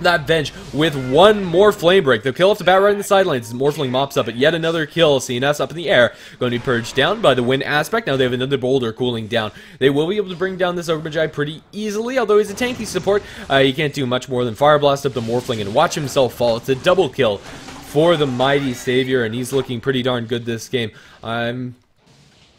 that Venge with one more Flame Break. They'll kill off the Batrider in the sidelines as Morphling mops up, but yet another kill. CnS up in the air, going to be purged down by the Wind aspect. Now they have another Boulder cooling down. They will be able to bring down this Ogre Magi pretty easily, although he's a tanky support. He can't do much more than Fire Blast up the Morphling and watch himself fall. It's a double kill for the Mighty Savior, and he's looking pretty darn good this game. I'm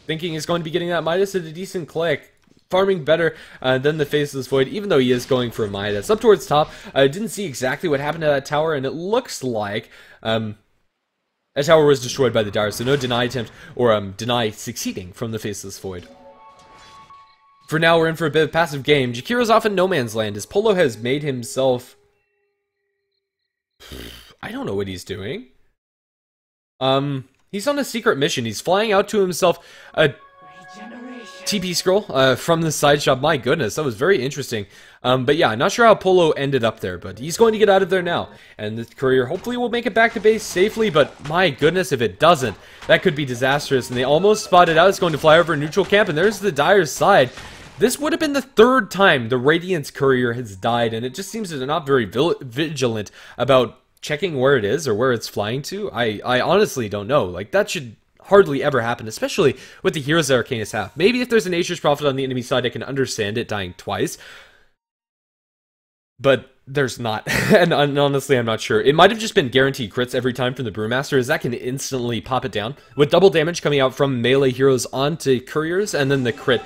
thinking he's going to be getting that Midas at a decent click. Farming better than the Faceless Void, even though he is going for Midas. Up towards top, I didn't see exactly what happened to that tower, and it looks like that tower was destroyed by the Dire, so no deny attempt, or deny succeeding from the Faceless Void. For now, we're in for a bit of passive game. Jakira's off in no man's land, as Polo has made himself... I don't know what he's doing. He's on a secret mission. He's flying out to himself a TP scroll from the side shop. My goodness, that was very interesting. But yeah, not sure how Polo ended up there, but he's going to get out of there now. And the courier hopefully will make it back to base safely, but my goodness, if it doesn't, that could be disastrous. And they almost spotted out. It's going to fly over neutral camp, and there's the Dire's side. This would have been the third time the Radiance courier has died, and it just seems that they're not very vigilant about checking where it is or where it's flying to. I honestly don't know. Like, that should hardly ever happen, especially with the heroes that Arcanys have. Maybe if there's an Nature's Prophet on the enemy side, I can understand it dying twice. But there's not. and honestly, I'm not sure. It might have just been guaranteed crits every time from the Brewmaster, as that can instantly pop it down. With double damage coming out from melee heroes onto couriers, and then the crit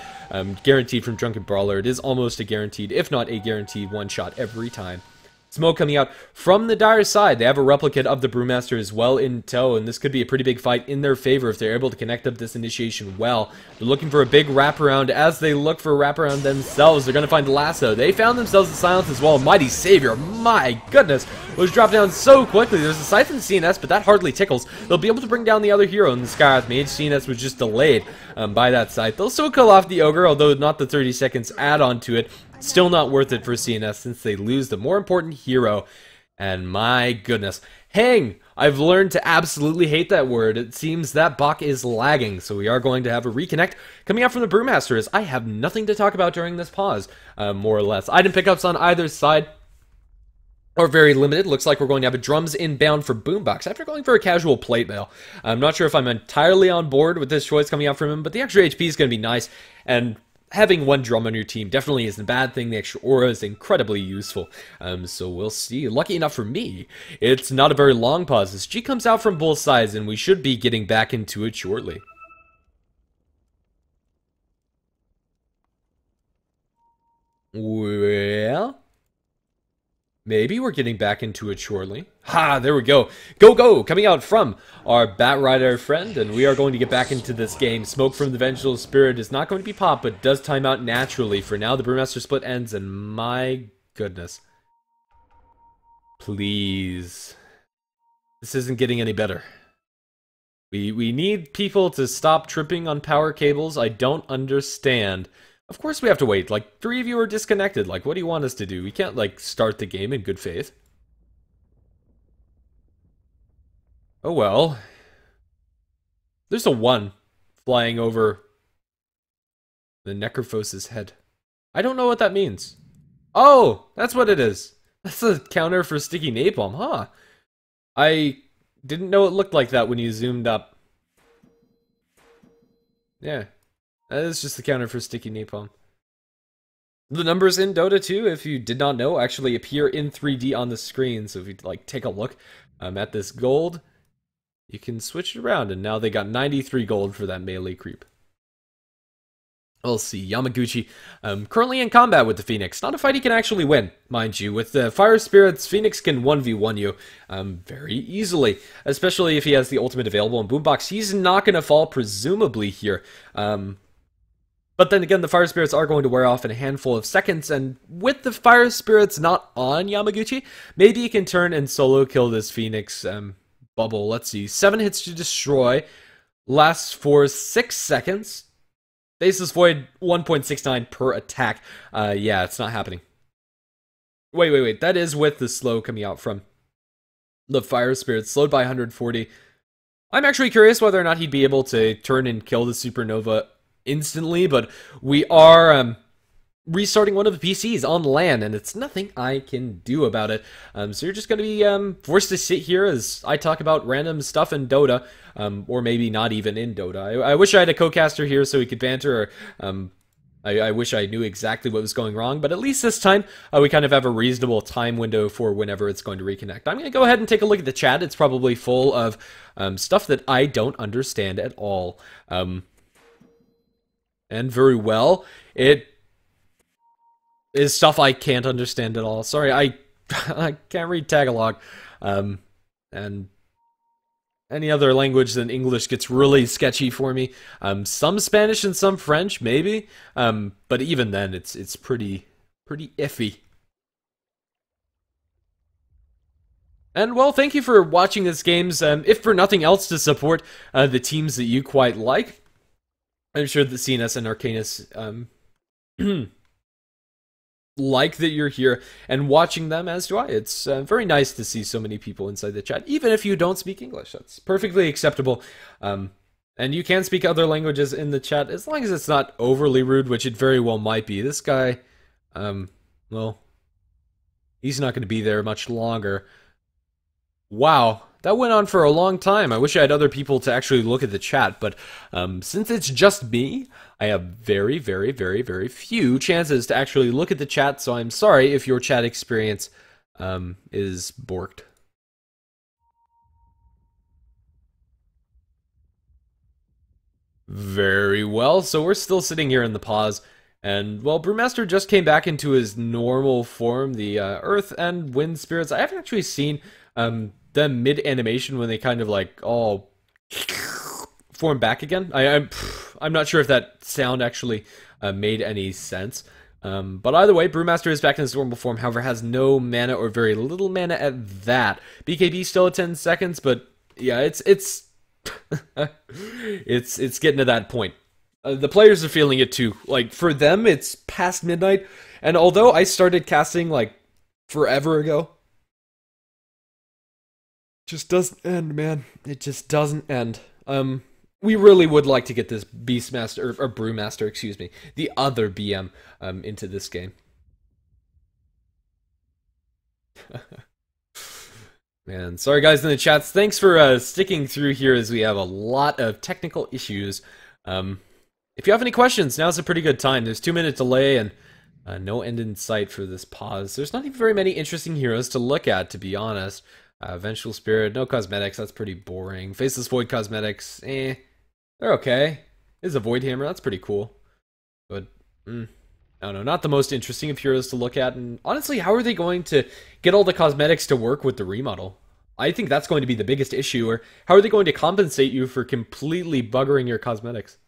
guaranteed from Drunken Brawler. It is almost a guaranteed, if not a guaranteed, one-shot every time. Smoke coming out from the Dire side. They have a replicate of the Brewmaster as well in tow, and this could be a pretty big fight in their favor if they're able to connect up this initiation well. They're looking for a big wraparound. As they look for a wraparound themselves, they're going to find the Lasso. They found themselves a Silence as well. Mighty Savior, my goodness, was dropped down so quickly. There's a Siphon CnS, but that hardly tickles. They'll be able to bring down the other hero in the Skyrath Mage. CnS was just delayed by that side. They'll still kill off the Ogre, although not the 30 seconds add-on to it. Still not worth it for CnS since they lose the more important hero. And my goodness. Hang! I've learned to absolutely hate that word. It seems that Bach is lagging, so we are going to have a reconnect coming out from the Brewmaster, as I have nothing to talk about during this pause, more or less. Item pickups on either side are very limited. Looks like we're going to have a drums inbound for Boombox after going for a casual plate mail. I'm not sure if I'm entirely on board with this choice coming out from him, but the extra HP is going to be nice, and having one drum on your team definitely isn't a bad thing. The extra aura is incredibly useful. So we'll see. Lucky enough for me, it's not a very long pause as G comes out from both sides, and we should be getting back into it shortly. Well, maybe we're getting back into it shortly. Ha, there we go. Go, go, coming out from our Batrider friend, and we are going to get back into this game. Smoke from the Vengeful Spirit is not going to be popped, but does time out naturally. For now, the Brewmaster split ends, and my goodness. Please. This isn't getting any better. We need people to stop tripping on power cables. I don't understand. Of course we have to wait. Like, 3 of you are disconnected. Like, what do you want us to do? We can't, like, start the game in good faith. Oh well. There's a 1 flying over the Necrophos' head. I don't know what that means. Oh, that's what it is. That's a counter for Sticky Napalm, huh? I didn't know it looked like that when you zoomed up. Yeah. That is just the counter for Sticky Napalm. The numbers in Dota 2, if you did not know, actually appear in 3D on the screen. So if you like take a look at this gold, you can switch it around, and now they got 93 gold for that melee creep. We'll see. Yamaguchi currently in combat with the Phoenix. Not a fight he can actually win, mind you. With the Fire Spirits, Phoenix can 1v1 you very easily, especially if he has the ultimate available in Boombox. He's not going to fall, presumably, here. But then again, the Fire Spirits are going to wear off in a handful of seconds, and with the Fire Spirits not on Yamaguchi, maybe he can turn and solo kill this Phoenix bubble. Let's see. 7 hits to destroy. Lasts for 6 seconds. Basis Void 1.69 per attack. Yeah, it's not happening. Wait. That is with the slow coming out from the Fire Spirit. Slowed by 140. I'm actually curious whether or not he'd be able to turn and kill the Supernova instantly, but we are restarting one of the PCs on LAN, and it's nothing I can do about it. So you're just going to be forced to sit here as I talk about random stuff in Dota, or maybe not even in Dota. I wish I had a co-caster here so we could banter, or I wish I knew exactly what was going wrong, but at least this time we kind of have a reasonable time window for whenever it's going to reconnect. I'm going to go ahead and take a look at the chat. It's probably full of stuff that I don't understand at all. And very well, it is stuff I can't understand at all. Sorry, I can't read Tagalog. And any other language than English gets really sketchy for me. Some Spanish and some French, maybe. But even then, it's pretty iffy. And, well, thank you for watching this games. If for nothing else, to support the teams that you quite like. I'm sure that CnS and Arcanys like that you're here and watching them, as do I. It's very nice to see so many people inside the chat, even if you don't speak English. That's perfectly acceptable. And you can speak other languages in the chat, as long as it's not overly rude, which it very well might be. This guy, well, he's not going to be there much longer. Wow, that went on for a long time. I wish I had other people to actually look at the chat, but since it's just me, I have very few chances to actually look at the chat, so I'm sorry if your chat experience is borked. Very well, so we're still sitting here in the pause, and, well, Brewmaster just came back into his normal form, the Earth and Wind Spirits. I haven't actually seen them mid-animation when they kind of, like, all form back again. I'm not sure if that sound actually made any sense. But either way, Brewmaster is back in his normal form, however, has no mana or very little mana at that. BKB still at 10 seconds, but yeah, it's it's getting to that point. The players are feeling it too. Like, for them, it's past midnight, and although I started casting, like, forever ago, it just doesn't end, man. It just doesn't end. We really would like to get this Beastmaster, or Brewmaster, excuse me, the other BM, into this game. Man, sorry guys in the chats. Thanks for sticking through here as we have a lot of technical issues. If you have any questions, now's a pretty good time. There's 2-minute delay and no end in sight for this pause. There's not even very many interesting heroes to look at, to be honest. Vengeful Spirit, no cosmetics, that's pretty boring. Faceless Void cosmetics, they're okay. There's a Void Hammer, that's pretty cool. But, I don't know, not the most interesting of heroes to look at. And honestly, how are they going to get all the cosmetics to work with the remodel? I think that's going to be the biggest issue. Or how are they going to compensate you for completely buggering your cosmetics?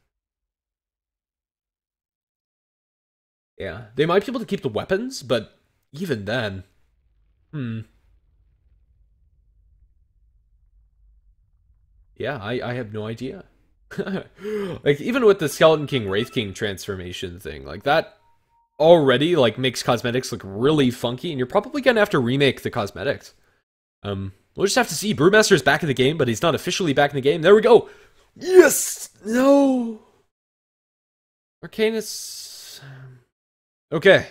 Yeah, they might be able to keep the weapons, but even then, yeah, I have no idea. Like, even with the Skeleton King, Wraith King transformation thing, like, that already, like, makes cosmetics look really funky, and you're probably gonna have to remake the cosmetics. We'll just have to see. Brewmaster's back in the game, but he's not officially back in the game. There we go! Yes! No! Arcanys... Okay.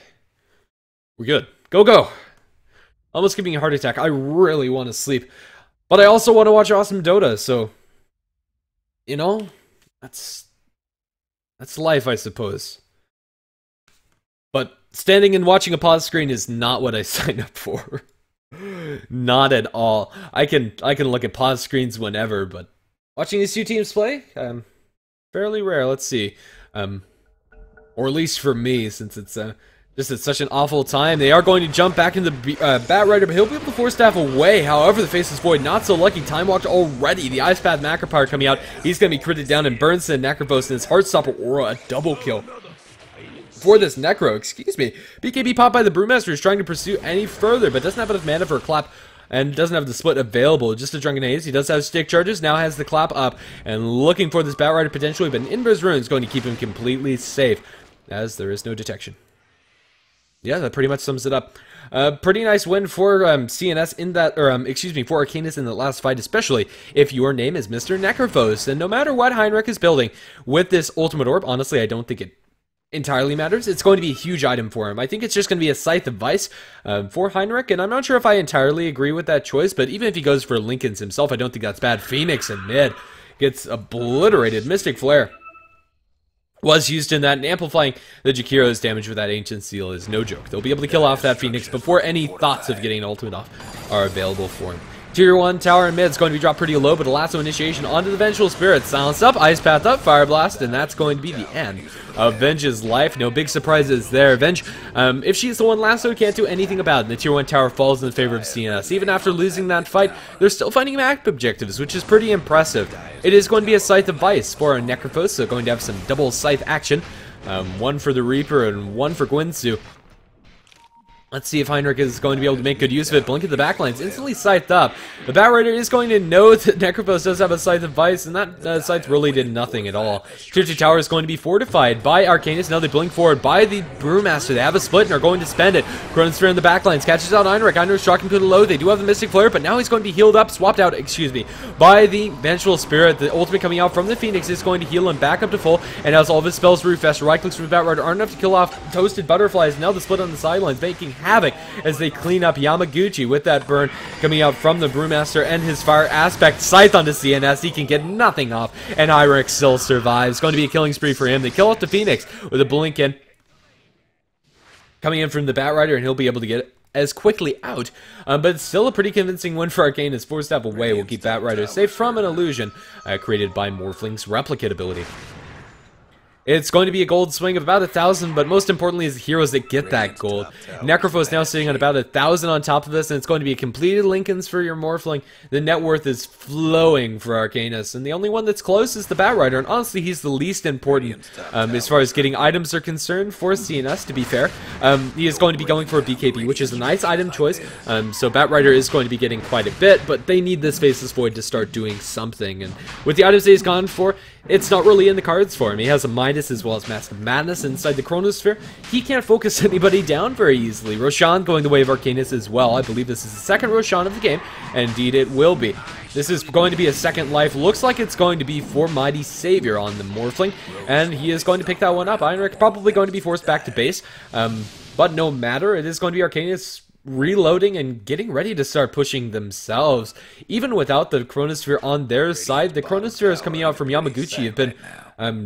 We're good. Go! Almost giving me a heart attack. I really want to sleep. But I also want to watch awesome Dota, so... You know, that's life, I suppose. But standing and watching a pause screen is not what I signed up for. Not at all. I can look at pause screens whenever, but watching these two teams play, fairly rare. Let's see. Or at least for me, since it's just at such an awful time. They are going to jump back into the Bat Rider, but he'll be able to force staff away. However, the Faceless Void, not so lucky. Time walked already. The Ice Path Macro Power coming out. He's going to be critted down, and Burnson Necrophos and his Heartstopper Aura, a double kill for this Necro, excuse me. BKB popped by the Brewmaster, is trying to pursue any further, but doesn't have enough mana for a clap, and doesn't have the split available. Just a Drunken Haze. He does have stick charges, now has the clap up, and looking for this Bat Rider potentially, but an Invis Rune is going to keep him completely safe, as there is no detection. Yeah, that pretty much sums it up. Pretty nice win for CnS in that, or excuse me, for Arcanys in the last fight, especially if your name is Mr. Necrophos. And no matter what Heinrich is building with this Ultimate Orb, honestly, I don't think it entirely matters. It's going to be a huge item for him. I think it's just going to be a Scythe of Vice for Heinrich, and I'm not sure if I entirely agree with that choice, but even if he goes for Linken's himself, I don't think that's bad. Phoenix in mid gets obliterated. Mystic Flare was used in that, and amplifying the Jakiro's damage with that Ancient Seal is no joke. They'll be able to kill off that Phoenix before any thoughts of getting an ultimate off are available for him. Tier 1 tower and mid is going to be dropped pretty low, but a lasso initiation onto the Vengeful Spirit. Silence up, Ice Path up, Fire Blast, and that's going to be the end of Venge's life. No big surprises there. Venge, if she's the one lasso, can't do anything about it. And the Tier 1 tower falls in favor of CnS. Even after losing that fight, they're still finding map objectives, which is pretty impressive. It is going to be a Scythe of Vice for a Necrophos, so going to have some double Scythe action. One for the Reaper and one for Gwynsu. Let's see if Heinrich is going to be able to make good use of it. Blink at the backlines, instantly scythed up. The Bat Rider is going to know that Necrophos does have a Scythe of Vice, and that Scythe really did nothing at all. Tier 2 tower is going to be fortified by Arcanys. Now they blink forward by the Brewmaster. They have a split and are going to spend it. Chronosphere in the backlines catches out Heinrich. Heinrich's rocking to the low. They do have the Mystic Flare, but now he's going to be healed up, swapped out, excuse me, by the Vengeful Spirit. The ultimate coming out from the Phoenix is going to heal him back up to full, and as all of his spells refresh, right clicks from the Bat Rider aren't enough to kill off Toasted Butterflies. Now the split on the sidelines, making havoc as they clean up Yamaguchi with that burn coming out from the Brewmaster and his Fire Aspect. Scythe onto CnS, he can get nothing off, and Heinrich still survives. Going to be a killing spree for him. They kill off the Phoenix with a blink in. Coming in from the Bat Rider, and he'll be able to get it as quickly out, but it's still a pretty convincing win for Arcanys. 4-step away will keep Bat Rider safe from an illusion created by Morphling's Replicate ability. It's going to be a gold swing of about 1,000, but most importantly is the heroes that get that gold. Necrophos now sitting on about 1,000 on top of this, and it's going to be completed Lincolns for your Morphling. The net worth is flowing for Arcanys, and the only one that's close is the Bat Rider, and honestly he's the least important as far as getting items are concerned for CnS, to be fair. He is going to be going for a BKB, which is a nice item choice, so Bat Rider is going to be getting quite a bit, but they need this Faceless Void to start doing something, and with the items that he's gone for, it's not really in the cards for him. He has a Midas as well as Mask of Madness inside the Chronosphere. He can't focus anybody down very easily. Roshan going the way of Arcanys as well. I believe this is the second Roshan of the game, and indeed it will be. This is going to be a second life. Looks like it's going to be for Mighty Savior on the Morphling, and he is going to pick that one up. Heinrich probably going to be forced back to base, but no matter. It is going to be Arcanys reloading and getting ready to start pushing themselves. Even without the Chronosphere on their side, the Chronospheres coming out from Yamaguchi have been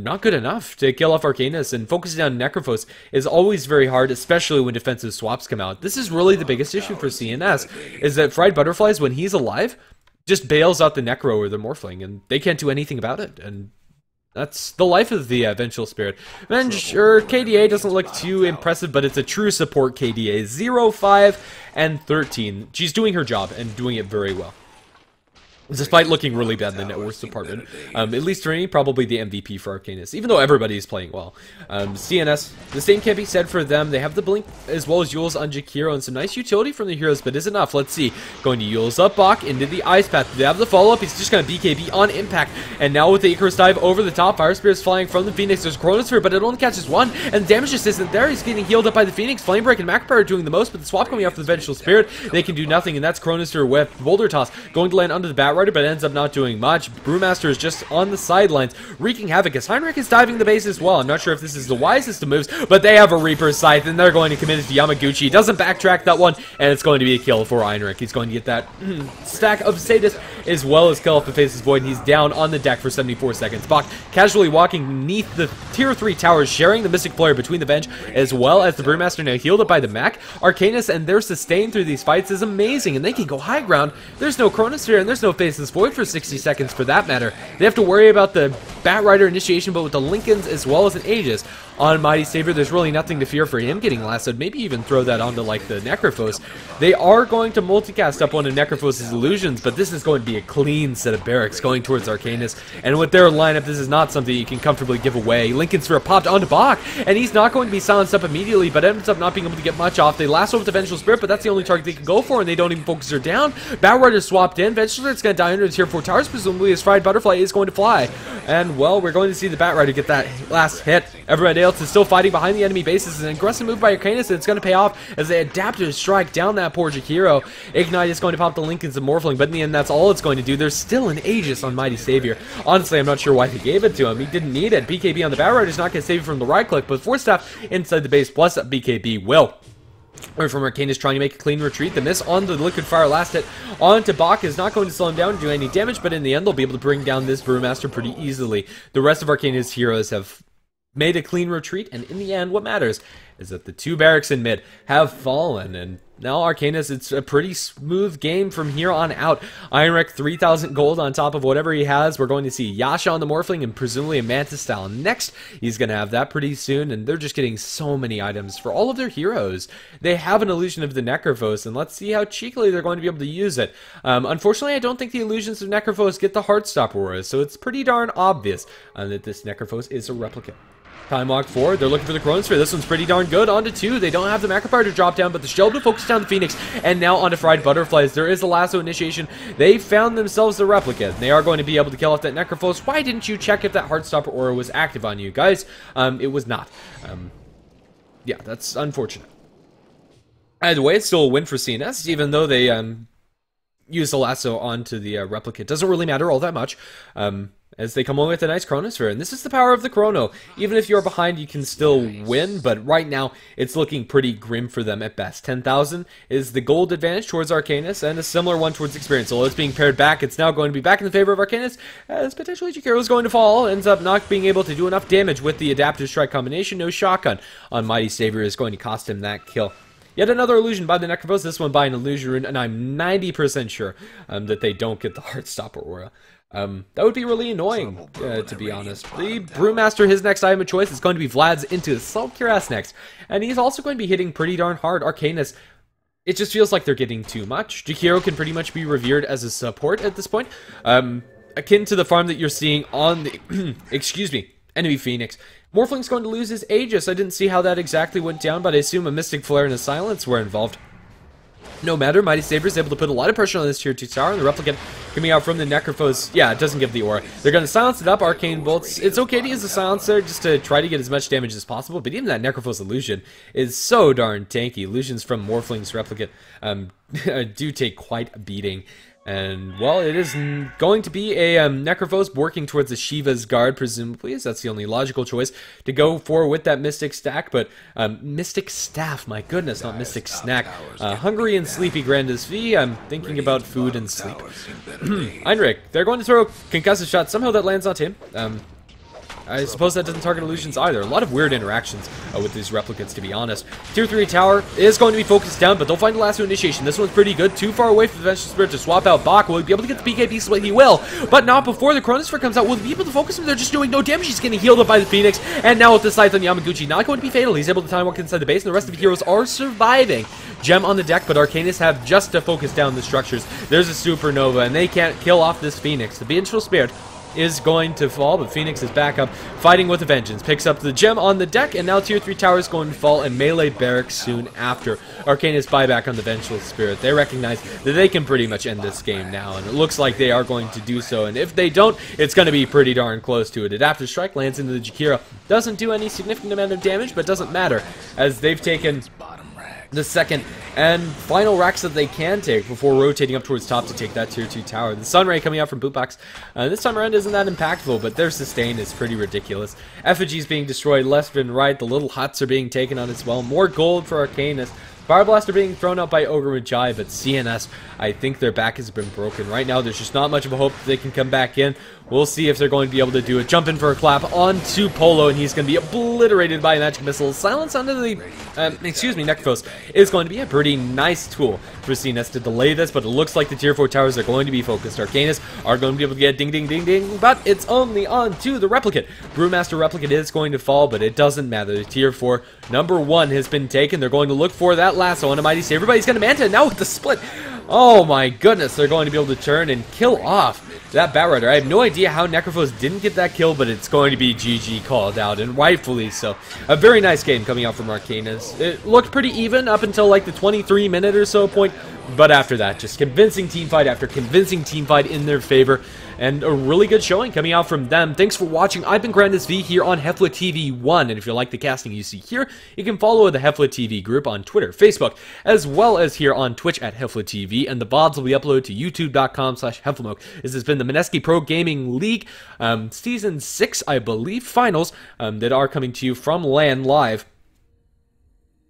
not good enough to kill off Arcanys, and focusing on Necrophos is always very hard, especially when defensive swaps come out. This is really the biggest issue for CnS, is that Fried Butterflies, when he's alive, just bails out the Necro or the Morphling, and they can't do anything about it, and that's the life of the Vengeful Spirit. Venge, or KDA doesn't look too impressive, but it's a true support KDA. 0, 5, and 13. She's doing her job, and doing it very well. Despite looking really bad in the net worth department. At least for me, probably the MVP for Arcanys, even though everybody is playing well. CnS, the same can be said for them. They have the Blink as well as Yule's on Jakiro, and some nice utility from the heroes, but is enough. Let's see. Going to Yule's up, Bach, into the Ice Path. They have the follow-up. He's just going to BKB on impact, and now with the Icarus Dive over the top, Fire Spirit's flying from the Phoenix. There's Chronosphere, but it only catches one, and the damage just isn't there. He's getting healed up by the Phoenix. Flame Break and Macro are doing the most, but the swap coming off the Vengeful Spirit, they can do nothing, and that's Chronosphere with Boulder Toss going to land under the Bat Rider, but ends up not doing much. Brewmaster is just on the sidelines, wreaking havoc as Heinrich is diving the base as well. I'm not sure if this is the wisest of moves, but they have a Reaper Scythe, and they're going to commit it to Yamaguchi. He doesn't backtrack that one, and it's going to be a kill for Heinrich. He's going to get that stack of Sadist, as well as kill off the Faceless Void, and he's down on the deck for 74 seconds. Bach casually walking beneath the Tier 3 towers, sharing the Mystic Flare between the bench, as well as the Brewmaster now healed up by the Mac. Arcanys and their sustain through these fights is amazing, and they can go high ground. There's no Chronosphere, and there's no Faceless Void for 60 seconds for that matter. They have to worry about the Bat Rider initiation, but with the Lincolns as well as an Aegis on Mighty Savior. There's really nothing to fear for him getting lassoed. Maybe even throw that onto like the Necrophos. They are going to multicast up one of Necrophos' illusions, but this is going to be a clean set of barracks going towards Arcanys. And with their lineup, this is not something you can comfortably give away. Lincoln Sphere popped onto Bach, and he's not going to be silenced up immediately, but ends up not being able to get much off. They lasso with the Vengeful Spirit, but that's the only target they can go for, and they don't even focus her down. Batrider swapped in. Vengeful Spirit's going to die under the tier 4 towers, presumably his Fried Butterfly is going to fly. And, well, we're going to see the Batrider get that last hit. Everybody else is still fighting behind the enemy bases. It's an aggressive move by Arcanys, and it's going to pay off as they adapt to strike down that poor Jakiro. Ignite is going to pop the Lincoln's and Morphling, but in the end, that's all it's going to do. There's still an Aegis on Mighty Savior. Honestly, I'm not sure why he gave it to him. He didn't need it. BKB on the Batrider is not going to save you from the right click, but Force Staff inside the base plus BKB will. Or from Arcanys trying to make a clean retreat. The miss on the Liquid Fire last hit onto Bach is not going to slow him down or do any damage, but in the end they'll be able to bring down this Brewmaster pretty easily. The rest of Arcanys' heroes have made a clean retreat, and in the end what matters is that the two barracks in mid have fallen, and now Arcanys, it's a pretty smooth game from here on out. Ironric, 3,000 gold on top of whatever he has. We're going to see Yasha on the Morphling and presumably a Mantis style next. He's going to have that pretty soon, and they're just getting so many items for all of their heroes. They have an illusion of the Necrophos, and let's see how cheekily they're going to be able to use it. Unfortunately, I don't think the illusions of Necrophos get the Heartstop auras, so it's pretty darn obvious that this Necrophos is a replicant. Time walk forward. They're looking for the Chronosphere. This one's pretty darn good. On to 2. They don't have the Macropyre to drop down, but the Shell to focus down the Phoenix. And now onto Fried Butterflies. There is a lasso initiation. They found themselves the replicant. They are going to be able to kill off that Necrophos. Why didn't you check if that Heartstopper aura was active on you, guys? It was not. Yeah, that's unfortunate. Either way, it's still a win for CnS, even though they used the lasso onto the replicant. Doesn't really matter all that much. As they come away with a nice Chronosphere. And this is the power of the Chrono. Even if you're behind, you can still win, but right now, it's looking pretty grim for them at best. 10,000 is the gold advantage towards Arcanys, and a similar one towards Experience. Although it's being paired back, it's now going to be back in the favor of Arcanys, as potentially Jakiro is going to fall, ends up not being able to do enough damage with the Adaptive Strike combination. No Shotgun on Mighty Savior is going to cost him that kill. Yet another illusion by the Necrophos, this one by an illusion rune, and I'm 90% sure that they don't get the Heartstopper aura. That would be really annoying, to be honest. The Brewmaster, his next item of choice is going to be Vlad's into Sulcuras next. And he's also going to be hitting pretty darn hard. Arcanys, it just feels like they're getting too much. Jakiro can pretty much be revered as a support at this point. Akin to the farm that you're seeing on the, excuse me, enemy Phoenix. Morphling's going to lose his Aegis. I didn't see how that exactly went down, but I assume a Mystic Flare and a Silence were involved. No matter, Mighty Savior is able to put a lot of pressure on this tier 2 tower, and the Replicant coming out from the Necrophos, yeah, it doesn't give the aura. They're going to silence it up, Arcane Bolts. It's okay to use the Silencer just to try to get as much damage as possible, but even that Necrophos Illusion is so darn tanky. Illusions from Morphling's Replicant do take quite a beating. And, well, it is going to be a Necrophos working towards the Shiva's Guard, presumably, as that's the only logical choice to go for with that Mystic Stack. But Mystic Staff, my goodness, not Mystic Snack. Hungry and sleepy Grandis V. I'm thinking about food and sleep. Heinrich, they're going to throw a concussive shot. Somehow that lands on him. I suppose that doesn't target illusions either. A lot of weird interactions with these replicants, to be honest. Tier 3 tower is going to be focused down, but they'll find the lasso initiation. This one's pretty good. Too far away from the Vengeful Spirit to swap out Bach. Will he be able to get the BKB split? He will, but not before the Chronosphere comes out. Will he be able to focus him? They're just doing no damage. He's getting healed up by the Phoenix, and now with the Scythe on Yamaguchi, not going to be fatal. He's able to time walk inside the base, and the rest of the heroes are surviving. Gem on the deck, but Arcanys have just to focus down the structures. There's a Supernova, and they can't kill off this Phoenix. The Vengeful Spirit is going to fall, but Phoenix is back up, fighting with a vengeance. Picks up the gem on the deck, and now tier 3 tower is going to fall, and melee barracks soon after. Arcanys buyback on the Vengeful Spirit. They recognize that they can pretty much end this game now, and it looks like they are going to do so, and if they don't, it's going to be pretty darn close to it. Adaptive Strike lands into the Jakiro. Doesn't do any significant amount of damage, but doesn't matter, as they've taken the second and final racks that they can take before rotating up towards top to take that tier 2 tower. The Sunray coming out from Bootbox this time around isn't that impactful, but their sustain is pretty ridiculous. Effigies being destroyed left and right. The little huts are being taken on as well. More gold for Arcanys. Fire Blaster being thrown out by Ogre Magi, but CnS, I think their back has been broken. Right now, there's just not much of a hope that they can come back in. We'll see if they're going to be able to do it. Jump in for a clap onto Polo, and he's going to be obliterated by a magic missile. Silence onto the, Necrophos is going to be a pretty nice tool for CnS to delay this, but it looks like the tier 4 towers are going to be focused. Arcanys are going to be able to get ding, ding, ding, ding, but it's only onto the Replicant. Brewmaster Replicant is going to fall, but it doesn't matter. The tier 4 number 1 has been taken. They're going to look for that lasso on a Mighty Saber. Everybody's going to Manta now with the split. Oh my goodness, they're going to be able to turn and kill off that Batrider. I have no idea how Necrophos didn't get that kill, but it's going to be GG called out, and rightfully so. A very nice game coming out from Arcanys. It looked pretty even up until like the 23-minute or so point, but after that, just convincing teamfight after convincing teamfight in their favor, and a really good showing coming out from them. Thanks for watching. I've been GrandisV here on HeflaTV 1, and if you like the casting you see here, you can follow the HeflaTV group on Twitter, Facebook, as well as here on Twitch at HeflaTV, and the VODs will be uploaded to youtube.com/HeflaMoke. This has been the Mineski Pro Gaming League Season 6, I believe, finals that are coming to you from LAN Live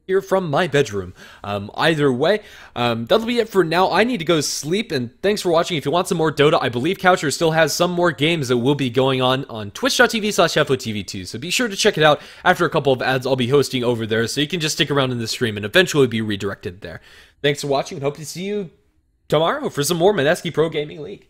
here from my bedroom. Either way, that'll be it for now. I need to go sleep, and thanks for watching. If you want some more Dota, I believe Coucher still has some more games that will be going on twitch.tv/HeflaTV2, so be sure to check it out. After a couple of ads, I'll be hosting over there, so you can just stick around in the stream and eventually be redirected there. Thanks for watching, and hope to see you tomorrow for some more Mineski Pro Gaming League.